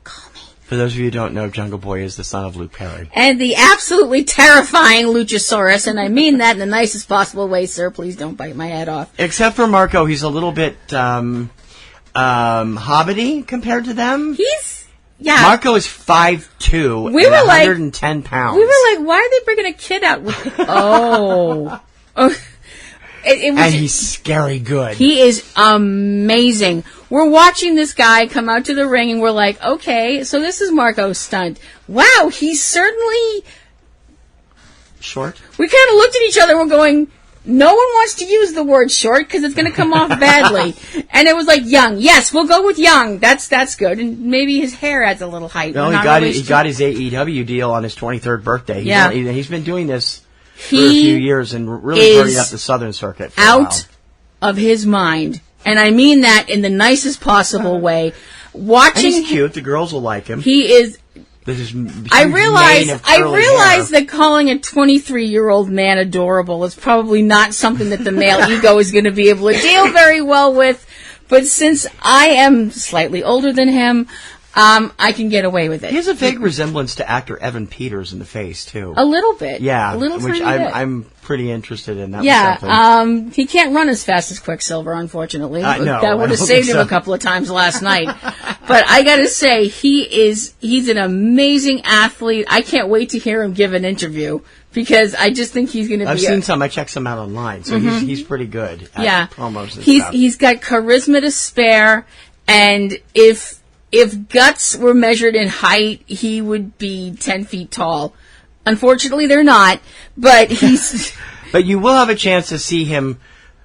[SPEAKER 4] Call me.
[SPEAKER 1] For those of you who don't know, Jungle Boy is the son of Luke Perry.
[SPEAKER 4] And the absolutely terrifying Luchasaurus, and I mean that in the nicest possible way, sir. Please don't bite my head off.
[SPEAKER 1] Except for Marco, he's a little bit hobbity compared to them. Marco is 5'2" and 110 pounds.
[SPEAKER 4] We were like, why are they bringing a kid out with
[SPEAKER 1] and he's scary good.
[SPEAKER 4] He is amazing. We're watching this guy come out to the ring, and we're like, okay, so this is Marco Stunt. Wow, he's certainly
[SPEAKER 1] short.
[SPEAKER 4] We kind of looked at each other and we're going, no one wants to use the word short because it's going to come off badly. And it was like young. Yes, we'll go with young. That's good. And maybe his hair adds a little height.
[SPEAKER 1] No, he got his AEW deal on his 23rd birthday. He's been doing this for a few years and really burning up the Southern Circuit for a while.
[SPEAKER 4] Of his mind. And I mean that in the nicest possible way.
[SPEAKER 1] And he's cute. The girls will like him.
[SPEAKER 4] He is. I realize
[SPEAKER 1] hair.
[SPEAKER 4] that calling a 23-year-old man adorable is probably not something that the male ego is going to be able to deal very well with. But since I am slightly older than him, I can get away with it.
[SPEAKER 1] He has a vague resemblance to actor Evan Peters in the face, too.
[SPEAKER 4] A little bit.
[SPEAKER 1] Yeah.
[SPEAKER 4] A little
[SPEAKER 1] which
[SPEAKER 4] bit.
[SPEAKER 1] I'm pretty interested in that.
[SPEAKER 4] Yeah. He can't run as fast as Quicksilver, unfortunately.
[SPEAKER 1] No,
[SPEAKER 4] that would have saved him a couple of times last night. But I gotta say, he's an amazing athlete. I can't wait to hear him give an interview. Because I just think he's going to be...
[SPEAKER 1] I've seen some. I checked some out online. So he's pretty good at promos and stuff.
[SPEAKER 4] He's got charisma to spare. And if guts were measured in height, he would be 10 feet tall. Unfortunately, they're not. But he's...
[SPEAKER 1] But you will have a chance to see him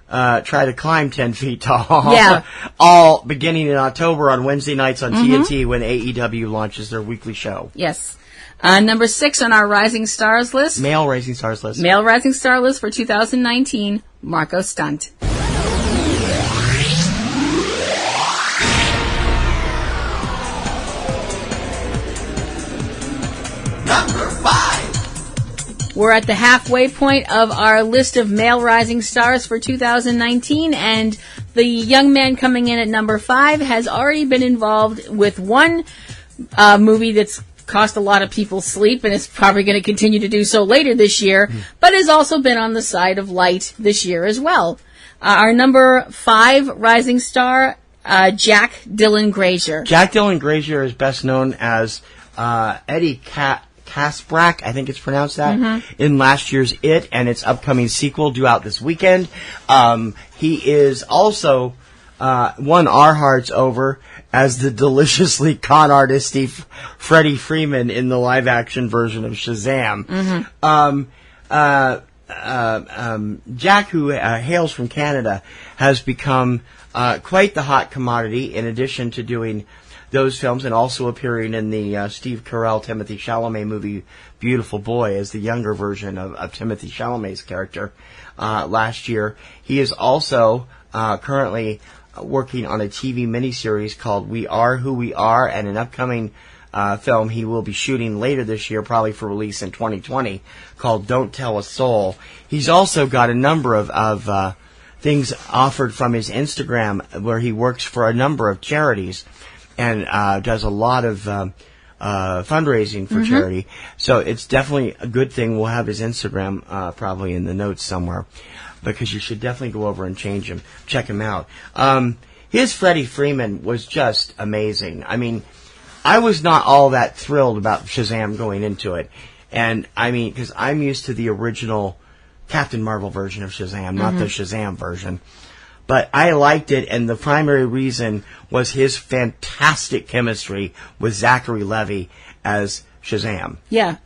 [SPEAKER 1] try to climb 10 feet tall.
[SPEAKER 4] Yeah.
[SPEAKER 1] All beginning in October on Wednesday nights on TNT when AEW launches their weekly show.
[SPEAKER 4] Yes. Number 6 on our Rising Stars list.
[SPEAKER 1] Male Rising Stars list.
[SPEAKER 4] Male Rising Star list for 2019, Marco Stunt.
[SPEAKER 6] Number 5.
[SPEAKER 4] We're at the halfway point of our list of male rising stars for 2019, and the young man coming in at number 5 has already been involved with one movie that's cost a lot of people sleep, and it's probably going to continue to do so later this year, but has also been on the side of light this year as well. Our number 5 rising star, Jack Dillon Grazier.
[SPEAKER 1] Jack Dillon Grazier is best known as Eddie Kasprak, I think it's pronounced that, in last year's It and its upcoming sequel due out this weekend. He is also won our hearts over as the deliciously con artisty Freddie Freeman in the live action version of Shazam. Jack, who hails from Canada, has become quite the hot commodity, in addition to doing those films and also appearing in the Steve Carell, Timothée Chalamet movie Beautiful Boy as the younger version of Timothée Chalamet's character last year. He is also currently working on a TV miniseries called We Are Who We Are, and an upcoming film he will be shooting later this year, probably for release in 2020, called Don't Tell a Soul. He's also got a number of things offered from his Instagram, where he works for a number of charities and does a lot of fundraising for charity. So it's definitely a good thing. We'll have his Instagram probably in the notes somewhere, because you should definitely go over and check him out. His Freddie Freeman was just amazing. I mean, I was not all that thrilled about Shazam going into it. And, I mean, because I'm used to the original Captain Marvel version of Shazam, not the Shazam version. But I liked it, and the primary reason was his fantastic chemistry with Zachary Levi as Shazam.
[SPEAKER 4] Yeah.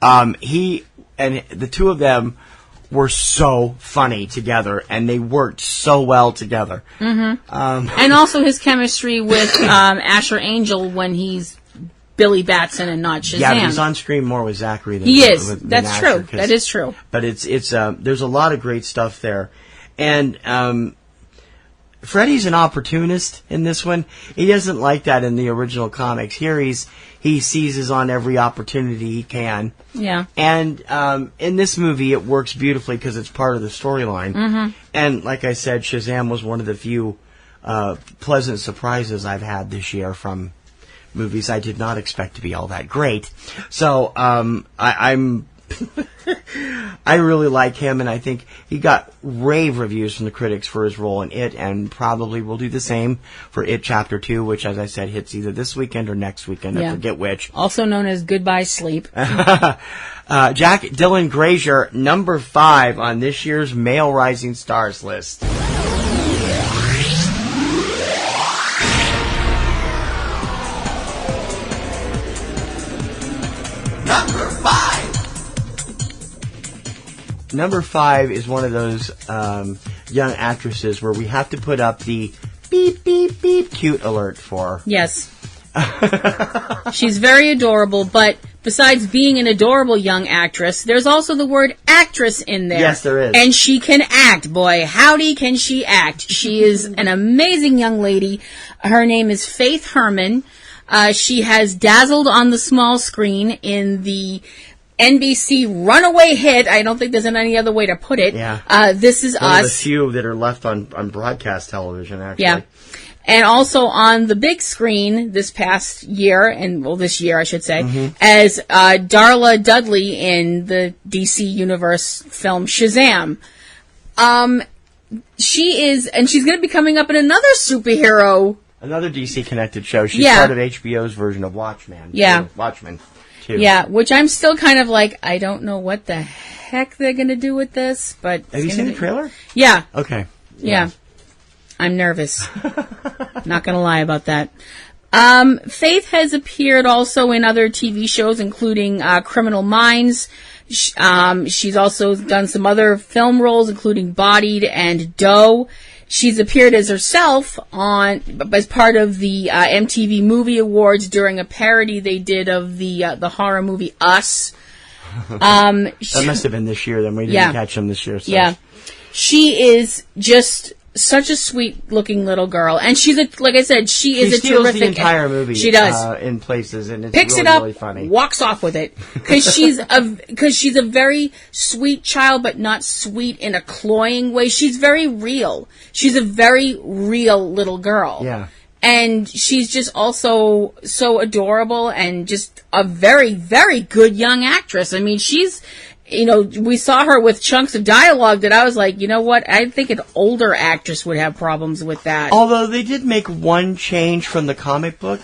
[SPEAKER 1] He and the two of them were so funny together, and they worked so well together.
[SPEAKER 4] And also his chemistry with Asher Angel when he's Billy Batson and not Shazam.
[SPEAKER 1] Yeah, but he's on screen more with Zachary than
[SPEAKER 4] he is.
[SPEAKER 1] Than
[SPEAKER 4] That's
[SPEAKER 1] Asher,
[SPEAKER 4] true. That is true.
[SPEAKER 1] But it's there's a lot of great stuff there, and Freddy's an opportunist in this one. He doesn't like that in the original comics. Here he seizes on every opportunity he can.
[SPEAKER 4] Yeah.
[SPEAKER 1] And in this movie, it works beautifully because it's part of the storyline. And like I said, Shazam was one of the few pleasant surprises I've had this year from movies I did not expect to be all that great. So I'm I really like him, and I think he got rave reviews from the critics for his role in It, and probably will do the same for It Chapter 2, which, as I said, hits either this weekend or next weekend. I forget which.
[SPEAKER 4] Also known as Goodbye Sleep.
[SPEAKER 1] Jack Dillon Greasier, number 5 on this year's Male Rising Stars list.
[SPEAKER 6] Number 5.
[SPEAKER 1] Number 5 is one of those young actresses where we have to put up the beep, beep, beep cute alert for.
[SPEAKER 4] Yes. She's very adorable, but besides being an adorable young actress, there's also the word actress in there.
[SPEAKER 1] Yes, there is.
[SPEAKER 4] And she can act, boy. Howdy can she act. She is an amazing young lady. Her name is Faith Herman. She has dazzled on the small screen in the NBC runaway hit. I don't think there's any other way to put it.
[SPEAKER 1] Yeah.
[SPEAKER 4] This Is
[SPEAKER 1] One
[SPEAKER 4] Us.
[SPEAKER 1] of the few that are left on broadcast television, actually.
[SPEAKER 4] Yeah. And also on the big screen this past year, this year I should say, as Darla Dudley in the DC Universe film Shazam. She's going to be coming up in another superhero.
[SPEAKER 1] Another DC connected show. She's part of HBO's version of Watchmen.
[SPEAKER 4] Yeah.
[SPEAKER 1] Watchmen, too.
[SPEAKER 4] Yeah, which I'm still kind of like, I don't know what the heck they're going to do with this, but...
[SPEAKER 1] Have you seen the trailer?
[SPEAKER 4] Yeah.
[SPEAKER 1] Okay.
[SPEAKER 4] Yeah. I'm nervous. Not going to lie about that. Faith has appeared also in other TV shows, including Criminal Minds. She's also done some other film roles, including Bodied and Doe. She's appeared as herself as part of the MTV Movie Awards during a parody they did of the horror movie Us.
[SPEAKER 1] That must have been this year, then. We didn't catch them this year. So.
[SPEAKER 4] Yeah. She is just such a sweet-looking little girl, and she's like I said, she is a terrific.
[SPEAKER 1] The entire movie.
[SPEAKER 4] She does
[SPEAKER 1] in places, and it's
[SPEAKER 4] picks
[SPEAKER 1] really,
[SPEAKER 4] it up,
[SPEAKER 1] really funny.
[SPEAKER 4] Walks off with it because she's a very sweet child, but not sweet in a cloying way. She's very real. She's a very real little girl.
[SPEAKER 1] Yeah.
[SPEAKER 4] And she's just also so adorable and just a very, very good young actress. I mean, she's. We saw her with chunks of dialogue that I was like, you know what? I think an older actress would have problems with that.
[SPEAKER 1] Although they did make one change from the comic book.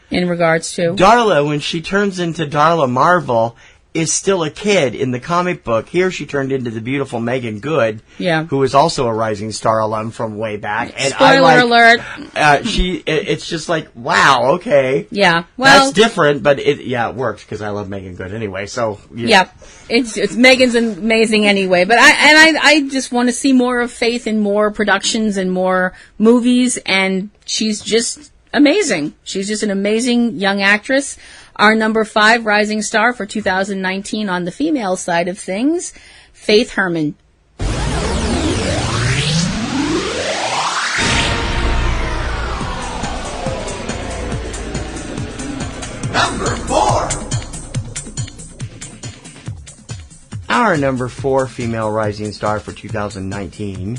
[SPEAKER 4] In regards to?
[SPEAKER 1] Darla, when she turns into Darla Marvel, is still a kid in the comic book. Here she turned into the beautiful Megan Good,
[SPEAKER 4] Yeah.
[SPEAKER 1] who is also a Rising Star alum from way back. And
[SPEAKER 4] Spoiler alert.
[SPEAKER 1] It's just like, wow, okay.
[SPEAKER 4] Yeah. Well,
[SPEAKER 1] that's different, but it works because I love Megan Good anyway. So
[SPEAKER 4] yeah, it's Megan's amazing anyway. But I just want to see more of Faith in more productions and more movies, and she's just amazing. She's just an amazing young actress. Our number 5 rising star for 2019 on the female side of things, Faith Herman.
[SPEAKER 6] Number 4.
[SPEAKER 1] Our number 4 female rising star for 2019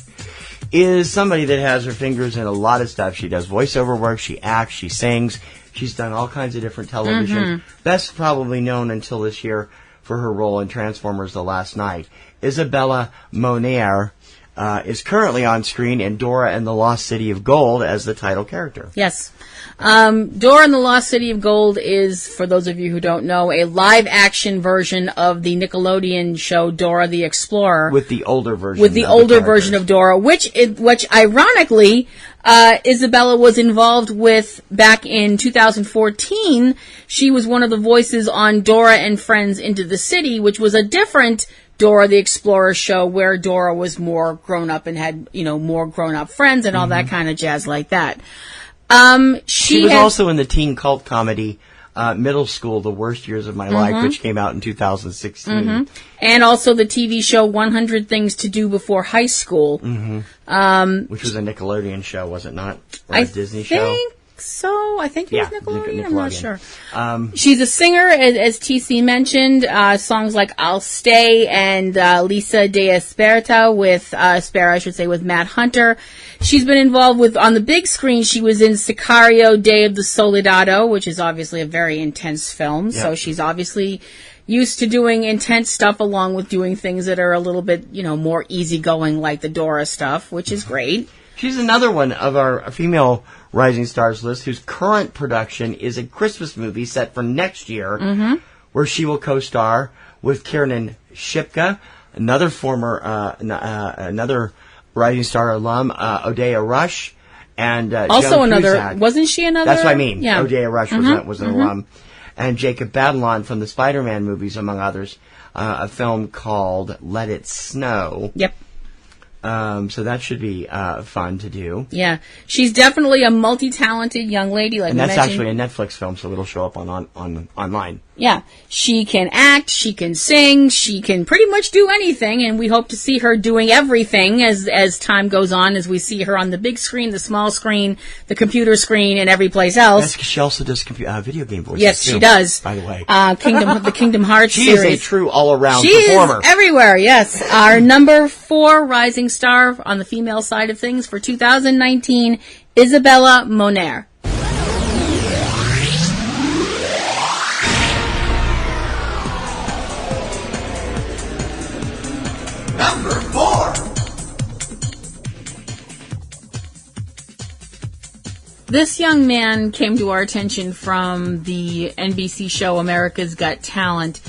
[SPEAKER 1] is somebody that has her fingers in a lot of stuff. She does voiceover work, she acts, she sings. She's done all kinds of different television. Best probably known until this year for her role in Transformers The Last Night. Isabella Mounier is currently on screen in Dora and the Lost City of Gold as the title character.
[SPEAKER 4] Yes. Dora and the Lost City of Gold is, for those of you who don't know, a live-action version of the Nickelodeon show Dora the Explorer.
[SPEAKER 1] With the older version.
[SPEAKER 4] With the older version of Dora, which ironically, Isabella was involved with back in 2014. She was one of the voices on Dora and Friends Into the City, which was a different Dora the Explorer show where Dora was more grown up and had, more grown up friends and all that kind of jazz like that. She was
[SPEAKER 1] also in the teen cult comedy Middle School, The Worst Years of My Life, which came out in 2016.
[SPEAKER 4] And also the TV show 100 Things to Do Before High School.
[SPEAKER 1] Which was a Nickelodeon show, was it not? Or a Disney show?
[SPEAKER 4] So. I think it was Nickelodeon. I'm not sure.
[SPEAKER 1] Nickelodeon.
[SPEAKER 4] She's a singer, as TC mentioned. Songs like I'll Stay and Lisa de Esperta with Matt Hunter. She's been involved on the big screen, she was in Sicario, Day of the Soldado, which is obviously a very intense film. Yep. So she's obviously used to doing intense stuff along with doing things that are a little bit, more easygoing like the Dora stuff, which is great.
[SPEAKER 1] She's another one of our female rising stars list whose current production is a Christmas movie set for next year, where she will co-star with Kiernan Shipka, another former, another rising star alum, Odeya Rush, and
[SPEAKER 4] also
[SPEAKER 1] Joan
[SPEAKER 4] another.
[SPEAKER 1] Cusack.
[SPEAKER 4] Wasn't she another?
[SPEAKER 1] That's what I mean.
[SPEAKER 4] Yeah.
[SPEAKER 1] Odeya Rush was an alum, and Jacob Batalon from the Spider-Man movies, among others. A film called Let It Snow.
[SPEAKER 4] Yep.
[SPEAKER 1] So that should be fun to do.
[SPEAKER 4] Yeah, she's definitely a multi-talented young lady. Like,
[SPEAKER 1] and that's
[SPEAKER 4] mentioned.
[SPEAKER 1] actually a Netflix film, so it'll show up on online.
[SPEAKER 4] Yeah, she can act, she can sing, she can pretty much do anything, and we hope to see her doing everything as time goes on, as we see her on the big screen, the small screen, the computer screen, and every place else.
[SPEAKER 1] Yes, she also does video game voices.
[SPEAKER 4] Yes,
[SPEAKER 1] too,
[SPEAKER 4] she does.
[SPEAKER 1] By the way,
[SPEAKER 4] the Kingdom Hearts
[SPEAKER 1] she
[SPEAKER 4] series.
[SPEAKER 1] She is a true all-around
[SPEAKER 4] she
[SPEAKER 1] performer.
[SPEAKER 4] She is everywhere. Yes, our number 4 rising star on the female side of things for 2019, Isabella Mounier.
[SPEAKER 6] Number 4.
[SPEAKER 4] This young man came to our attention from the NBC show America's Got Talent.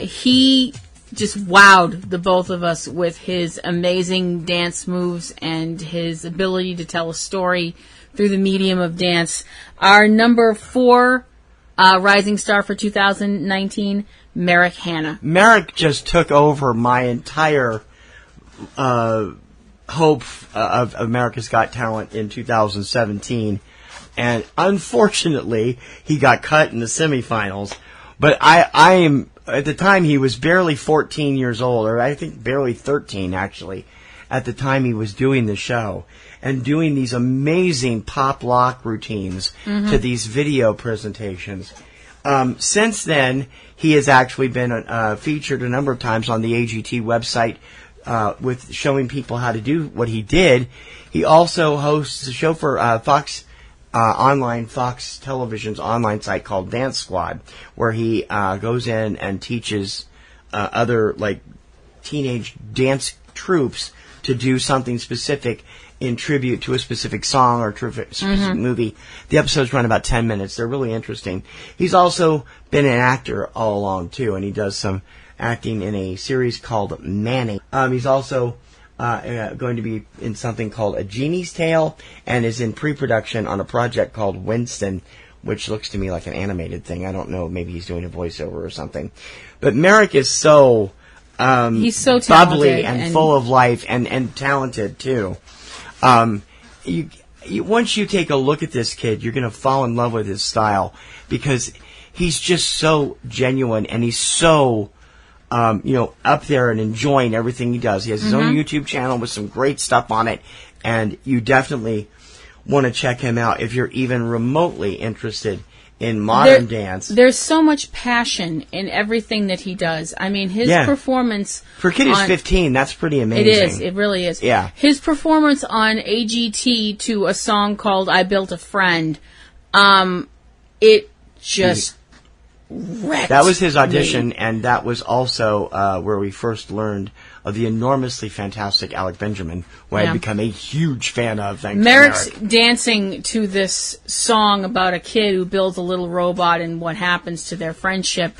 [SPEAKER 4] He just wowed the both of us with his amazing dance moves and his ability to tell a story through the medium of dance. Our number 4 rising star for 2019, Merrick Hanna.
[SPEAKER 1] Merrick just took over my entire hope of America's Got Talent in 2017, and unfortunately he got cut in the semifinals. But I am, at the time he was barely 14 years old, or I think barely 13 actually, at the time he was doing the show and doing these amazing pop lock routines to these video presentations. Since then, he has actually been featured a number of times on the AGT website with showing people how to do what he did. He also hosts a show for Fox Television's online site called Dance Squad, where he goes in and teaches other teenage dance troupes to do something specific in tribute to a specific song or specific movie. The episodes run about 10 minutes. They're really interesting. He's also been an actor all along, too, and he does some acting in a series called Manny. He's also going to be in something called A Genie's Tale and is in pre-production on a project called Winston, which looks to me like an animated thing. I don't know. Maybe he's doing a voiceover or something. But Merrick is so...
[SPEAKER 4] he's so talented
[SPEAKER 1] bubbly and full of life and talented, too. Once you take a look at this kid, you're going to fall in love with his style because he's just so genuine and he's so, up there and enjoying everything he does. He has his own YouTube channel with some great stuff on it, and you definitely want to check him out if you're even remotely interested in modern dance.
[SPEAKER 4] There's so much passion in everything that he does. I mean, his performance...
[SPEAKER 1] For a kid who's 15, that's pretty amazing.
[SPEAKER 4] It is. It really is.
[SPEAKER 1] Yeah.
[SPEAKER 4] His performance on AGT to a song called I Built a Friend, it just wrecked
[SPEAKER 1] That was his audition,
[SPEAKER 4] me.
[SPEAKER 1] and that was also where we first learned of the enormously fantastic Alec Benjamin, who I had become a huge fan of, thanks
[SPEAKER 4] Merrick's
[SPEAKER 1] to Merrick.
[SPEAKER 4] dancing to this song about a kid who builds a little robot and what happens to their friendship.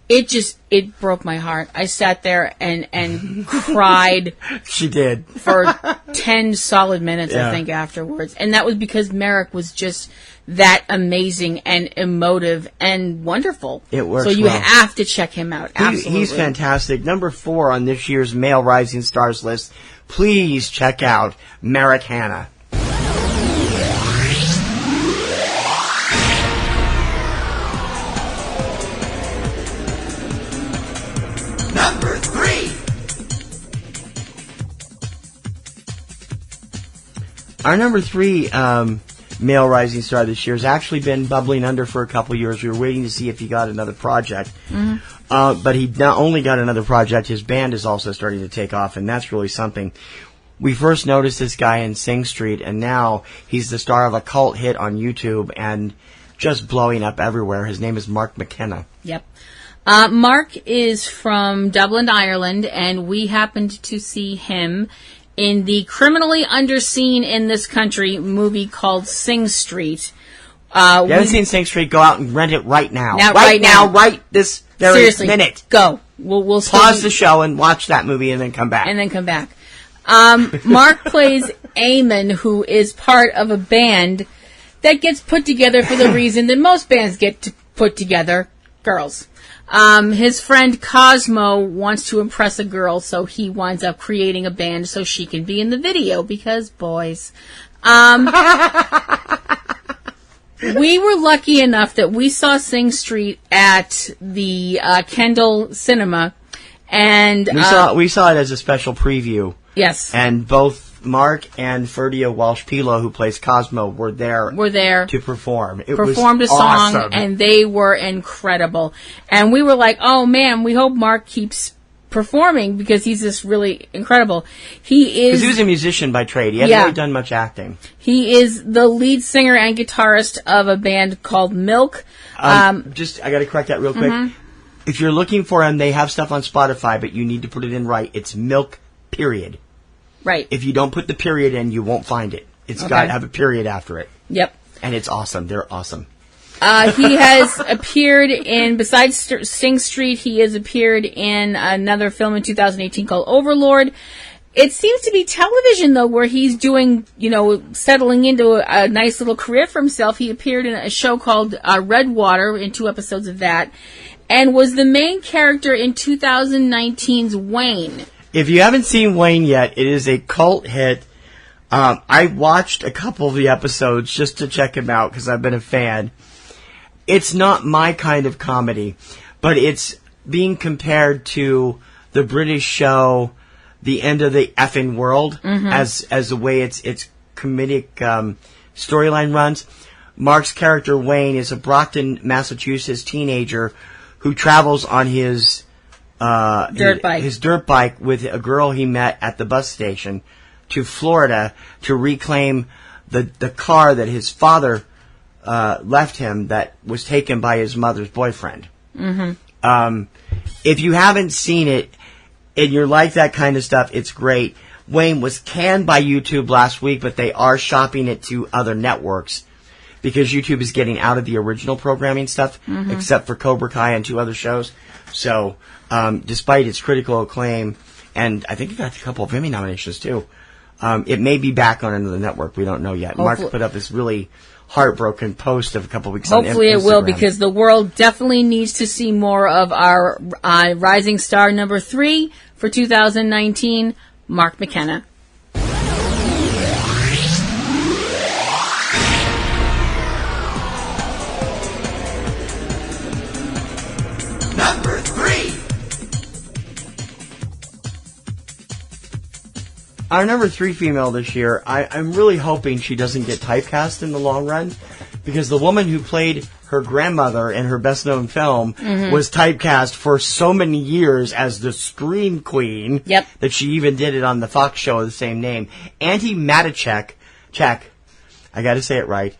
[SPEAKER 4] It broke my heart. I sat there and cried.
[SPEAKER 1] She did.
[SPEAKER 4] For 10 solid minutes, I think, afterwards. And that was because Merrick was just that amazing and emotive and wonderful.
[SPEAKER 1] It works
[SPEAKER 4] So you
[SPEAKER 1] well.
[SPEAKER 4] have to check him out. Absolutely.
[SPEAKER 1] He's fantastic. Number 4 on this year's Male Rising Stars list. Please check out Marek Hanna.
[SPEAKER 6] Number 3.
[SPEAKER 1] Our number 3 male rising star this year has actually been bubbling under for a couple years. We were waiting to see if he got another project. But he not only got another project, his band is also starting to take off, and that's really something. We first noticed this guy in Sing Street, and now he's the star of a cult hit on YouTube and just blowing up everywhere. His name is Marc McKenna.
[SPEAKER 4] Yep. Mark is from Dublin, Ireland, and we happened to see him in the criminally underseen in this country movie called Sing Street.
[SPEAKER 1] You haven't seen Sing Street? Go out and rent it right now.
[SPEAKER 4] Right now.
[SPEAKER 1] Right this very
[SPEAKER 4] Seriously,
[SPEAKER 1] minute.
[SPEAKER 4] Go. We'll
[SPEAKER 1] pause the show and watch that movie and then come back.
[SPEAKER 4] Mark plays Eamon, who is part of a band that gets put together for the reason that most bands get put together, girls. His friend Cosmo wants to impress a girl, so he winds up creating a band so she can be in the video, because boys. We were lucky enough that we saw Sing Street at the Kendall Cinema, and
[SPEAKER 1] we saw it as a special preview.
[SPEAKER 4] Yes.
[SPEAKER 1] And both Mark and Ferdia Walsh-Pilo, who plays Cosmo, were there to perform. It
[SPEAKER 4] performed
[SPEAKER 1] was
[SPEAKER 4] a song,
[SPEAKER 1] awesome.
[SPEAKER 4] And they were incredible. And we were like, oh man, we hope Mark keeps performing because he's just really incredible. Because
[SPEAKER 1] he was a musician by trade. He hadn't really done much acting.
[SPEAKER 4] He is the lead singer and guitarist of a band called Milk.
[SPEAKER 1] I got to correct that real quick. If you're looking for him, they have stuff on Spotify, but you need to put it in right. It's Milk, period.
[SPEAKER 4] Right.
[SPEAKER 1] If you don't put the period in, you won't find it. It's got to have a period after it.
[SPEAKER 4] Yep.
[SPEAKER 1] And it's awesome. They're awesome.
[SPEAKER 4] He has appeared in, besides Sing Street, he has appeared in another film in 2018 called Overlord. It seems to be television, though, where he's doing, settling into a nice little career for himself. He appeared in a show called Redwater, in 2 episodes of that, and was the main character in 2019's Wayne.
[SPEAKER 1] If you haven't seen Wayne yet, it is a cult hit. I watched a couple of the episodes just to check him out because I've been a fan. It's not my kind of comedy, but it's being compared to the British show The End of the Effing World as the way its comedic storyline runs. Mark's character Wayne is a Brockton, Massachusetts teenager who travels on his dirt bike with a girl he met at the bus station to Florida to reclaim the car that his father left him that was taken by his mother's boyfriend. If you haven't seen it and you're like that kind of stuff, it's great. Wayne was canned by YouTube last week, but they are shopping it to other networks because YouTube is getting out of the original programming stuff, except for Cobra Kai and 2 other shows. So, despite its critical acclaim, and I think it got a couple of Emmy nominations too, it may be back on another network. We don't know yet. Mark put up this really heartbroken post of a couple of weeks on Instagram.
[SPEAKER 4] Hopefully it will, because the world definitely needs to see more of our rising star number 3 for 2019, Marc McKenna.
[SPEAKER 6] Number 3.
[SPEAKER 1] Our number 3 female this year, I'm really hoping she doesn't get typecast in the long run, because the woman who played her grandmother in her best-known film was typecast for so many years as the Scream Queen that she even did it on the Fox show of the same name. Andi Matichak, I got to say it right,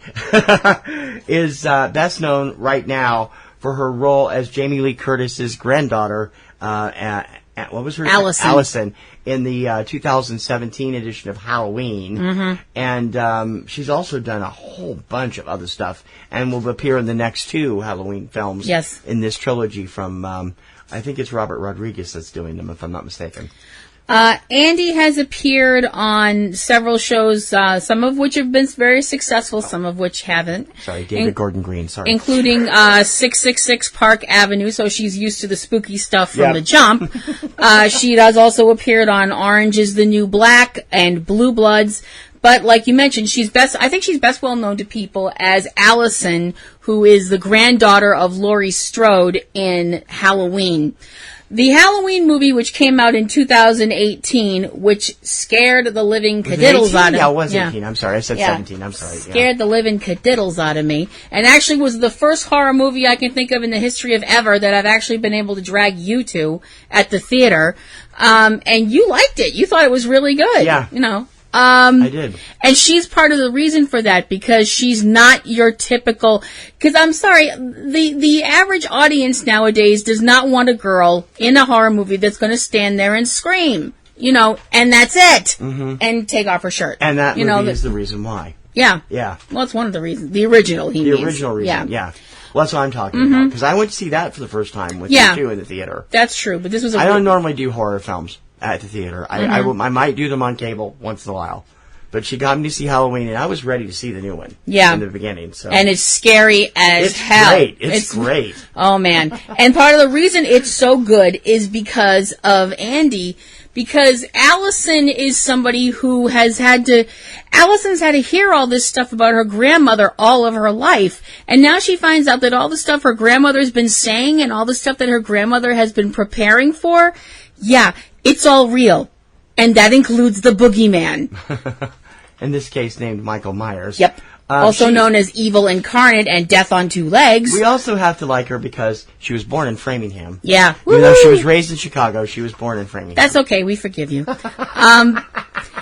[SPEAKER 1] is best known right now for her role as Jamie Lee Curtis's granddaughter, what was her name? Allison, in the 2017 edition of Halloween. And she's also done a whole bunch of other stuff and will appear in the next 2 Halloween films in this trilogy from, I think it's Robert Rodriguez that's doing them, if I'm not mistaken.
[SPEAKER 4] Andi has appeared on several shows, some of which have been very successful, some of which haven't.
[SPEAKER 1] Sorry, David Gordon Green, sorry.
[SPEAKER 4] Including 666 Park Avenue, so she's used to the spooky stuff from the jump. She has also appeared on Orange is the New Black and Blue Bloods. But like you mentioned, I think she's best well known to people as Allison, who is the granddaughter of Laurie Strode in Halloween. The Halloween movie, which came out in 2018, which scared the living cadiddles out of me.
[SPEAKER 1] Yeah, it was 18. I'm sorry. I said 17. I'm sorry.
[SPEAKER 4] Scared the living cadiddles out of me. And actually was the first horror movie I can think of in the history of ever that I've actually been able to drag you to at the theater. And you liked it. You thought it was really good.
[SPEAKER 1] Yeah.
[SPEAKER 4] You know.
[SPEAKER 1] I did.
[SPEAKER 4] And she's part of the reason for that, because she's not your typical, because I'm sorry, the average audience nowadays does not want a girl in a horror movie that's going to stand there and scream, you know, and that's it, and take off her shirt.
[SPEAKER 1] And that movie is the reason why.
[SPEAKER 4] Yeah.
[SPEAKER 1] Yeah.
[SPEAKER 4] Well, it's one of the reasons. The original, he means.
[SPEAKER 1] The original reason, yeah. Well, that's what I'm talking about, because I went to see that for the first time with you, too, in the theater.
[SPEAKER 4] That's true, but this was
[SPEAKER 1] I don't normally do horror films at the theater. I might do them on cable once in a while. But she got me to see Halloween, and I was ready to see the new one in the beginning. So. And
[SPEAKER 4] it's scary as hell.
[SPEAKER 1] It's great.
[SPEAKER 4] Oh, man. And part of the reason it's so good is because of Andi, because Allison is somebody who Allison's had to hear all this stuff about her grandmother all of her life. And now she finds out that all the stuff her grandmother's been saying and all the stuff that her grandmother has been preparing for, it's all real. And that includes the boogeyman.
[SPEAKER 1] In this case, named Michael Myers.
[SPEAKER 4] Yep. Also known as Evil Incarnate and Death on Two Legs.
[SPEAKER 1] We also have to like her because she was born in Framingham.
[SPEAKER 4] Yeah.
[SPEAKER 1] Even though she was raised in Chicago, she was born in Framingham.
[SPEAKER 4] That's okay. We forgive you.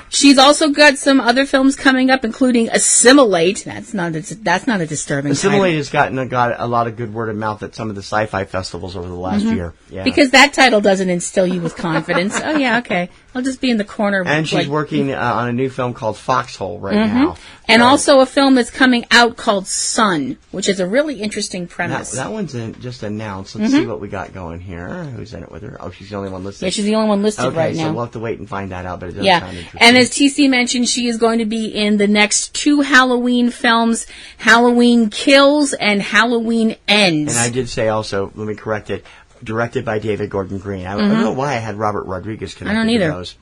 [SPEAKER 4] She's also got some other films coming up, including Assimilate. That's not a disturbing
[SPEAKER 1] Assimilate
[SPEAKER 4] title.
[SPEAKER 1] has got a lot of good word of mouth at some of the sci-fi festivals over the last year. Yeah.
[SPEAKER 4] Because that title doesn't instill you with confidence. Oh, yeah, okay. I'll just be in the corner.
[SPEAKER 1] And she's working on a new film called Foxhole right now.
[SPEAKER 4] And also a film that's coming out called Sun, which is a really interesting premise.
[SPEAKER 1] That one's just announced. Let's see what we got going here. Who's in it with her? Oh, she's the only one listed.
[SPEAKER 4] Yeah, she's the only one listed right now.
[SPEAKER 1] So we'll have to wait and find that out, but it does sound interesting.
[SPEAKER 4] And as TC mentioned, she is going to be in the next 2 Halloween films, Halloween Kills and Halloween Ends.
[SPEAKER 1] And I did say also, let me correct it, directed by David Gordon Green. I don't know why I had Robert Rodriguez connected to those.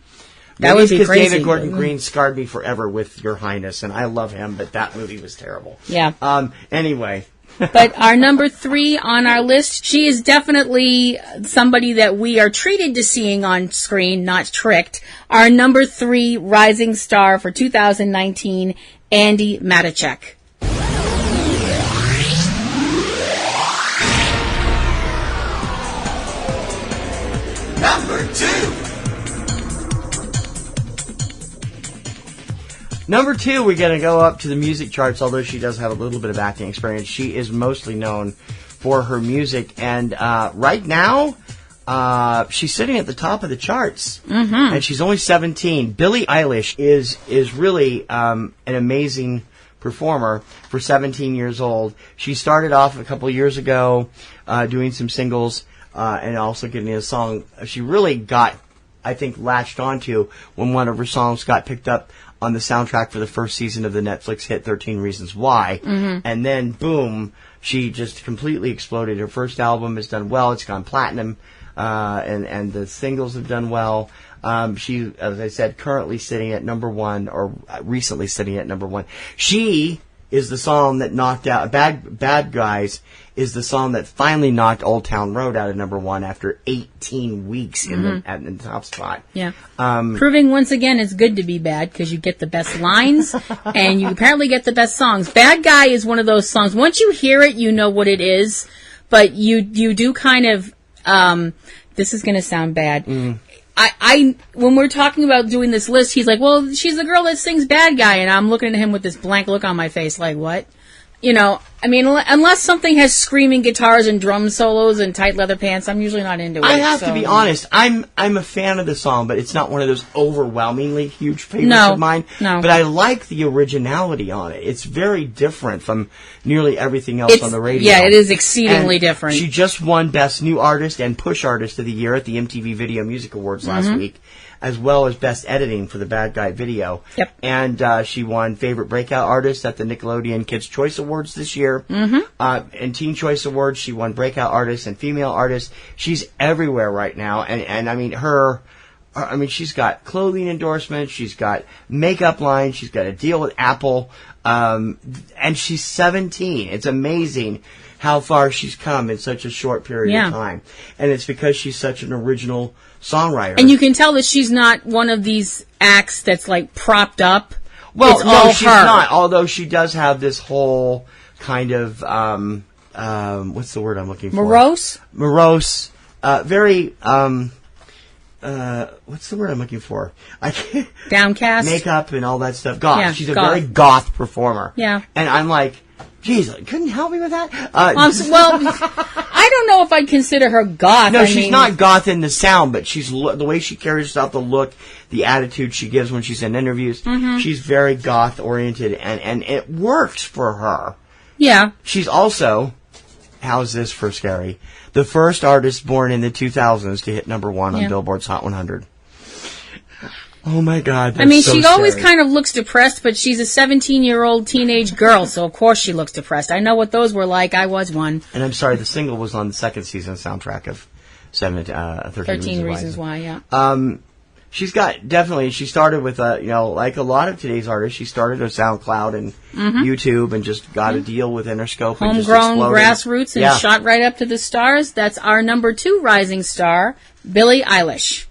[SPEAKER 4] That would be crazy.
[SPEAKER 1] David Gordon Green scarred me forever with Your Highness, and I love him, but that movie was terrible.
[SPEAKER 4] Yeah.
[SPEAKER 1] Anyway.
[SPEAKER 4] But our number 3 on our list, she is definitely somebody that we are treated to seeing on screen, not tricked. Our number 3 rising star for 2019, Andi Matichak.
[SPEAKER 6] Number 2.
[SPEAKER 1] Number 2, we're going to go up to the music charts, although she does have a little bit of acting experience. She is mostly known for her music, and right now, she's sitting at the top of the charts, and she's only 17. Billie Eilish is really an amazing performer for 17 years old. She started off a couple years ago doing some singles and also getting a song. She really got, I think, latched onto when one of her songs got picked up on the soundtrack for the first season of the Netflix hit 13 Reasons Why. And then, boom, she just completely exploded. Her first album has done well. It's gone platinum. And the singles have done well. She, as I said, currently sitting at number 1, or recently sitting at number 1. She is the song that knocked out Bad Guys is the song that finally knocked Old Town Road out of number 1 after 18 weeks in the top spot.
[SPEAKER 4] Yeah. Proving once again it's good to be bad, because you get the best lines and you apparently get the best songs. Bad Guy is one of those songs. Once you hear it, you know what it is, but you do kind of, this is going to sound bad. I when we're talking about doing this list, he's like, well, she's the girl that sings Bad Guy, and I'm looking at him with this blank look on my face, like, what? You know, I mean, unless something has screaming guitars and drum solos and tight leather pants, I'm usually not into it.
[SPEAKER 1] I have to be honest. I'm a fan of the song, but it's not one of those overwhelmingly huge favorites of mine.
[SPEAKER 4] No.
[SPEAKER 1] But I like the originality on it. It's very different from nearly everything else on the radio.
[SPEAKER 4] Yeah, it is exceedingly different.
[SPEAKER 1] She just won Best New Artist and Push Artist of the Year at the MTV Video Music Awards last week, as well as Best Editing for the Bad Guy video.
[SPEAKER 4] Yep.
[SPEAKER 1] And she won Favorite Breakout Artist at the Nickelodeon Kids' Choice Awards this year. And Teen Choice Awards, she won Breakout Artist and Female Artist. She's everywhere right now. And I mean, she's got clothing endorsements, she's got makeup lines, she's got a deal with Apple, and she's 17. It's amazing how far she's come in such a short period of time. And it's because she's such an original songwriter.
[SPEAKER 4] And you can tell that she's not one of these acts that's like propped up.
[SPEAKER 1] Well,
[SPEAKER 4] it's
[SPEAKER 1] no,
[SPEAKER 4] all
[SPEAKER 1] she's
[SPEAKER 4] her.
[SPEAKER 1] not, although she does have this whole kind of, what's the word I'm looking for? Morose, very, what's the word I'm looking for? I can't.
[SPEAKER 4] Downcast.
[SPEAKER 1] Makeup and all that stuff. Goth.
[SPEAKER 4] Yeah,
[SPEAKER 1] She's a
[SPEAKER 4] goth.
[SPEAKER 1] very goth performer.
[SPEAKER 4] Yeah.
[SPEAKER 1] And I'm like, geez, couldn't help me with that?
[SPEAKER 4] Well, I don't know if I'd consider her goth.
[SPEAKER 1] No, she's not goth in the sound, but she's the way she carries herself, the look, the attitude she gives when she's in interviews. She's very goth oriented, and it works for her.
[SPEAKER 4] Yeah.
[SPEAKER 1] She's also, how's this for scary, the first artist born in the 2000s to hit number 1 on Billboard's Hot 100. Oh my God!
[SPEAKER 4] I mean, she always kind of looks depressed, but she's a 17-year-old teenage girl, so of course she looks depressed. I know what those were like. I was one.
[SPEAKER 1] And I'm sorry, the single was on the second season soundtrack of 13 Reasons Why.
[SPEAKER 4] Yeah.
[SPEAKER 1] She's got, definitely, she started with, like a lot of today's artists, she started with SoundCloud and YouTube and just got a deal with Interscope.
[SPEAKER 4] Homegrown, grassroots, and shot right up to the stars. That's our number 2 rising star, Billie Eilish.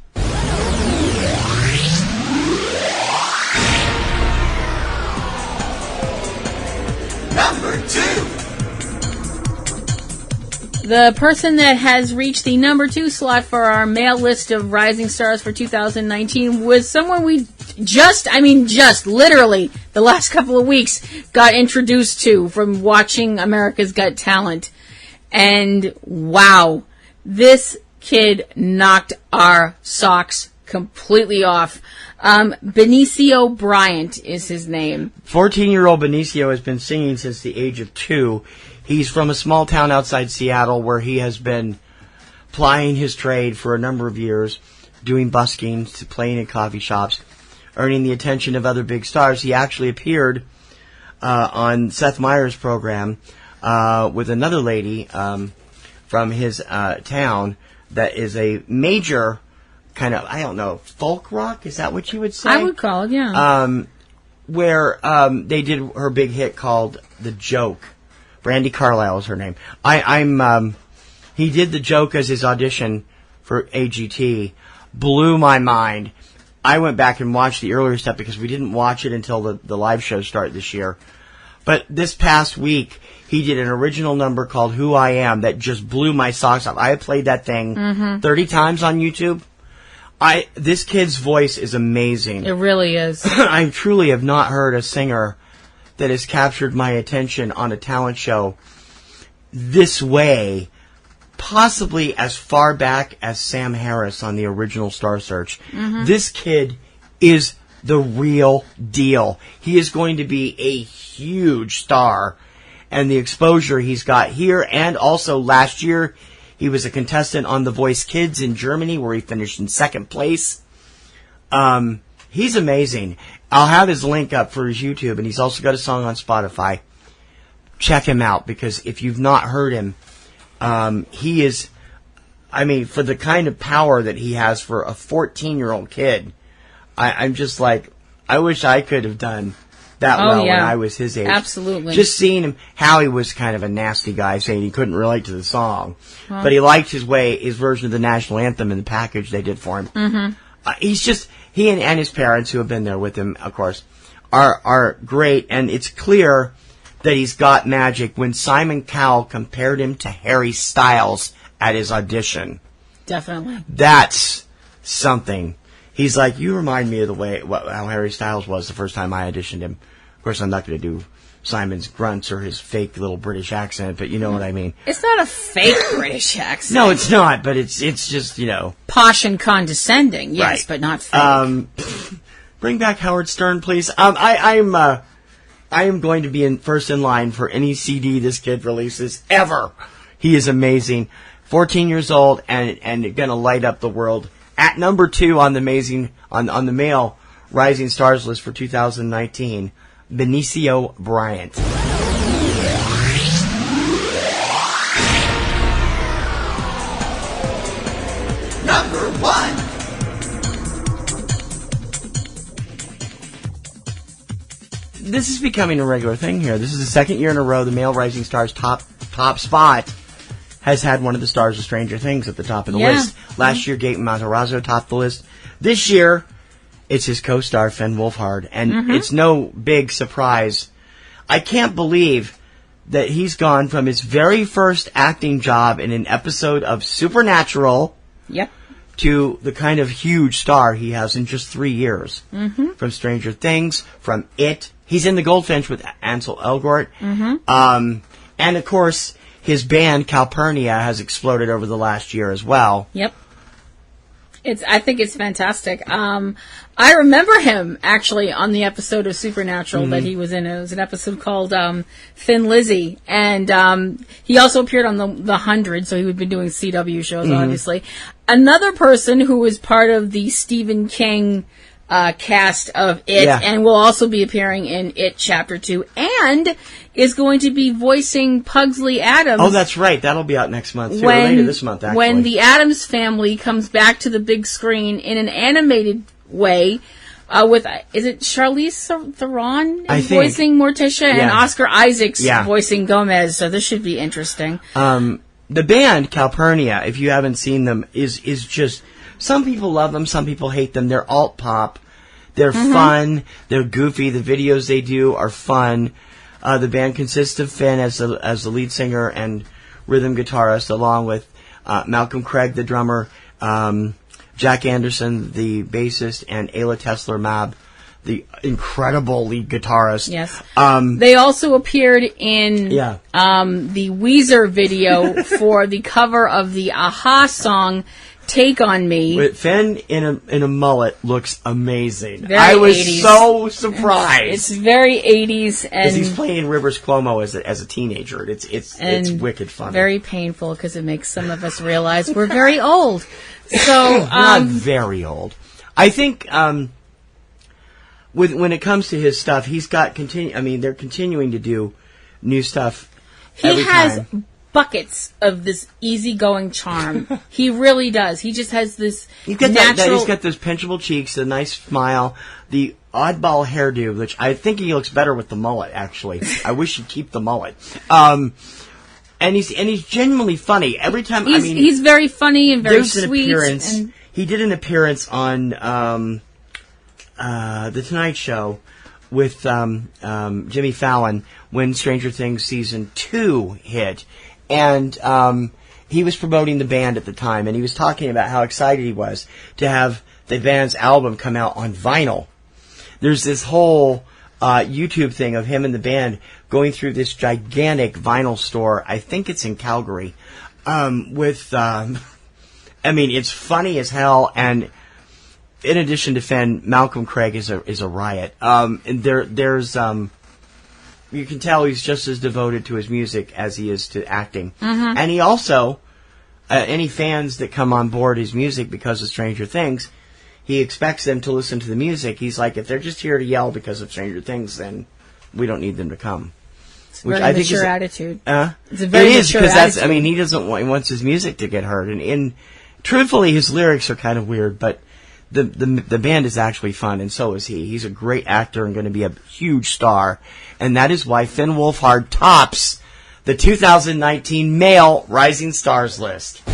[SPEAKER 6] Number 2.
[SPEAKER 4] The person that has reached the number 2 slot for our male list of rising stars for 2019 was someone we just literally the last couple of weeks got introduced to from watching America's Got Talent. And wow, this kid knocked our socks completely off. Benicio Bryant is his name.
[SPEAKER 1] 14-year-old Benicio has been singing since the age of 2. He's from a small town outside Seattle where he has been plying his trade for a number of years, doing busking, playing in coffee shops, earning the attention of other big stars. He actually appeared on Seth Meyers' program with another lady from his town that is a major kind of, I don't know, folk rock? Is that what you would say?
[SPEAKER 4] I would call it, yeah.
[SPEAKER 1] Where they did her big hit called The Joke. Brandi Carlile is her name. He did The Joke as his audition for AGT. Blew my mind. I went back and watched the earlier stuff because we didn't watch it until the live show started this year. But this past week, he did an original number called Who I Am that just blew my socks off. I had played that thing 30 times on YouTube. This kid's voice is amazing.
[SPEAKER 4] It really is.
[SPEAKER 1] I truly have not heard a singer that has captured my attention on a talent show this way possibly as far back as Sam Harris on the original Star Search. This kid is the real deal. He is going to be a huge star. And the exposure he's got here, and also last year, he was a contestant on The Voice Kids in Germany, where he finished in second place. He's amazing. I'll have his link up for his YouTube, and he's also got a song on Spotify. Check him out, because if you've not heard him, he is, I mean, for the kind of power that he has for a 14-year-old kid, I'm just like, I wish I could have done that when I was his age.
[SPEAKER 4] Absolutely.
[SPEAKER 1] Just seeing him, how he was kind of a nasty guy, saying he couldn't relate to the song. But he liked his version of the national anthem in the package they did for him. He's just, he and his parents, who have been there with him, of course, are great. And it's clear that he's got magic when Simon Cowell compared him to Harry Styles at his audition.
[SPEAKER 4] Definitely.
[SPEAKER 1] That's something. He's like, you remind me of the way how Harry Styles was the first time I auditioned him. Of course, I'm not going to do Simon's grunts or his fake little British accent, but you know what I mean.
[SPEAKER 4] It's not a fake British accent.
[SPEAKER 1] No, it's not, but it's just, you know.
[SPEAKER 4] Posh and condescending, yes,
[SPEAKER 1] right.
[SPEAKER 4] But not fake.
[SPEAKER 1] Bring back Howard Stern, please. I am going to be first in line for any CD this kid releases ever. He is amazing. 14 years old and going to light up the world. At number 2 on the on the male Rising Stars list for 2019, Benicio Bryant.
[SPEAKER 6] Number 1.
[SPEAKER 1] This is becoming a regular thing here. This is the second year in a row the male Rising Stars top spot has had one of the stars of Stranger Things at the top of the list. Last year, Gaten Matarazzo topped the list. This year, it's his co-star, Finn Wolfhard. And it's no big surprise. I can't believe that he's gone from his very first acting job in an episode of Supernatural to the kind of huge star he has in just 3 years. From Stranger Things, from It. He's in The Goldfinch with Ansel Elgort. And, of course, his band, Calpurnia, has exploded over the last year as well.
[SPEAKER 4] I think it's fantastic. I remember him, actually, on the episode of Supernatural that he was in. It was an episode called Thin Lizzy. And he also appeared on the 100, so he would be doing CW shows, obviously. Another person who was part of the Stephen King cast of It, and will also be appearing in It Chapter 2, and is going to be voicing Pugsley Addams.
[SPEAKER 1] Oh, that's right. That'll be out next month, too. Or later this month, actually.
[SPEAKER 4] When the Addams family comes back to the big screen in an animated way, with, is it Charlize Theron voicing Morticia, and Oscar Isaacs voicing Gomez, so this should be interesting.
[SPEAKER 1] The band, Calpurnia, if you haven't seen them, is just... Some people love them, some people hate them. They're alt-pop. They're fun. They're goofy. The videos they do are fun. The band consists of Finn as the lead singer and rhythm guitarist, along with Malcolm Craig, the drummer, Jack Anderson, the bassist, and Ayla Tesler-Mab, the incredible lead guitarist.
[SPEAKER 4] Yes. They also appeared in the Weezer video for the cover of the Aha song, Take on Me.
[SPEAKER 1] With Finn in a mullet looks amazing.
[SPEAKER 4] Very
[SPEAKER 1] I was
[SPEAKER 4] 80s.
[SPEAKER 1] so surprised.
[SPEAKER 4] It's very 80s, and
[SPEAKER 1] he's playing Rivers Cuomo as a teenager. It's wicked fun.
[SPEAKER 4] Very painful because it makes some of us realize we're very old. So
[SPEAKER 1] not very old. I think when it comes to his stuff, he's got they're continuing to do new stuff.
[SPEAKER 4] He has buckets of this easygoing charm. He really does. He just has this natural...
[SPEAKER 1] He's got those pinchable cheeks, a nice smile, the oddball hairdo, which I think he looks better with the mullet, actually. I wish he'd keep the mullet. And he's genuinely funny. Every time,
[SPEAKER 4] he's very funny and very sweet.
[SPEAKER 1] He did an appearance on The Tonight Show with Jimmy Fallon when Stranger Things Season 2 hit. And he was promoting the band at the time, and he was talking about how excited he was to have the band's album come out on vinyl. There's this whole YouTube thing of him and the band going through this gigantic vinyl store. I think it's in Calgary. it's funny as hell, and in addition to Finn, Malcolm Craig is a riot. And there's you can tell he's just as devoted to his music as he is to acting.
[SPEAKER 4] Mm-hmm.
[SPEAKER 1] And he also, any fans that come on board his music because of Stranger Things, he expects them to listen to the music. He's like, if they're just here to yell because of Stranger Things, then we don't need them to come.
[SPEAKER 4] It's a very mature attitude.
[SPEAKER 1] It's a very mature attitude. He doesn't want, he wants his music to get heard. And truthfully, his lyrics are kind of weird, but the band is actually fun, and so is he. He's a great actor and going to be a huge star. And that is why Finn Wolfhard tops the 2019 Male Rising Stars list.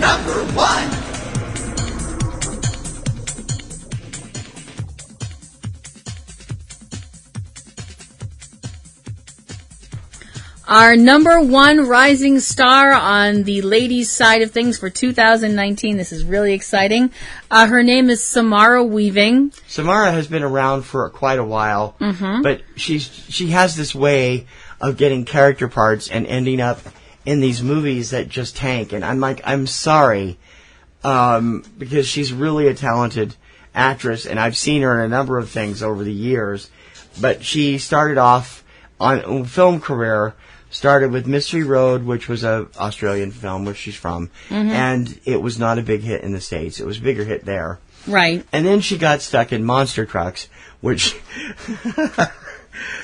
[SPEAKER 6] Number 1.
[SPEAKER 4] Our number 1 rising star on the ladies' side of things for 2019. This is really exciting. Her name is Samara Weaving.
[SPEAKER 1] Samara has been around for quite a while, but she has this way of getting character parts and ending up in these movies that just tank. And I'm like, I'm sorry, because she's really a talented actress, and I've seen her in a number of things over the years. But she started off on a film career. Started with Mystery Road, which was an Australian film where she's from, and it was not a big hit in the States. It was a bigger hit there.
[SPEAKER 4] Right.
[SPEAKER 1] And then she got stuck in Monster Trucks, which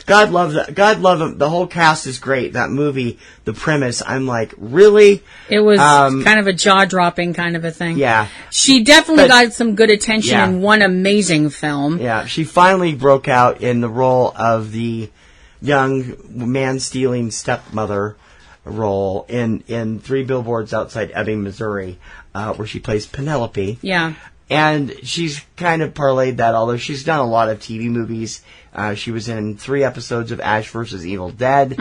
[SPEAKER 1] God love that. God love them. The whole cast is great. That movie, the premise, I'm like, really?
[SPEAKER 4] It was kind of a jaw-dropping kind of a thing.
[SPEAKER 1] Yeah.
[SPEAKER 4] She definitely got some good attention in one amazing film.
[SPEAKER 1] Yeah. She finally broke out in the role of the young man-stealing stepmother role in 3 Billboards Outside Ebbing, Missouri, where she plays Penelope.
[SPEAKER 4] Yeah.
[SPEAKER 1] And she's kind of parlayed that, although she's done a lot of TV movies. She was in 3 episodes of Ash vs. Evil Dead.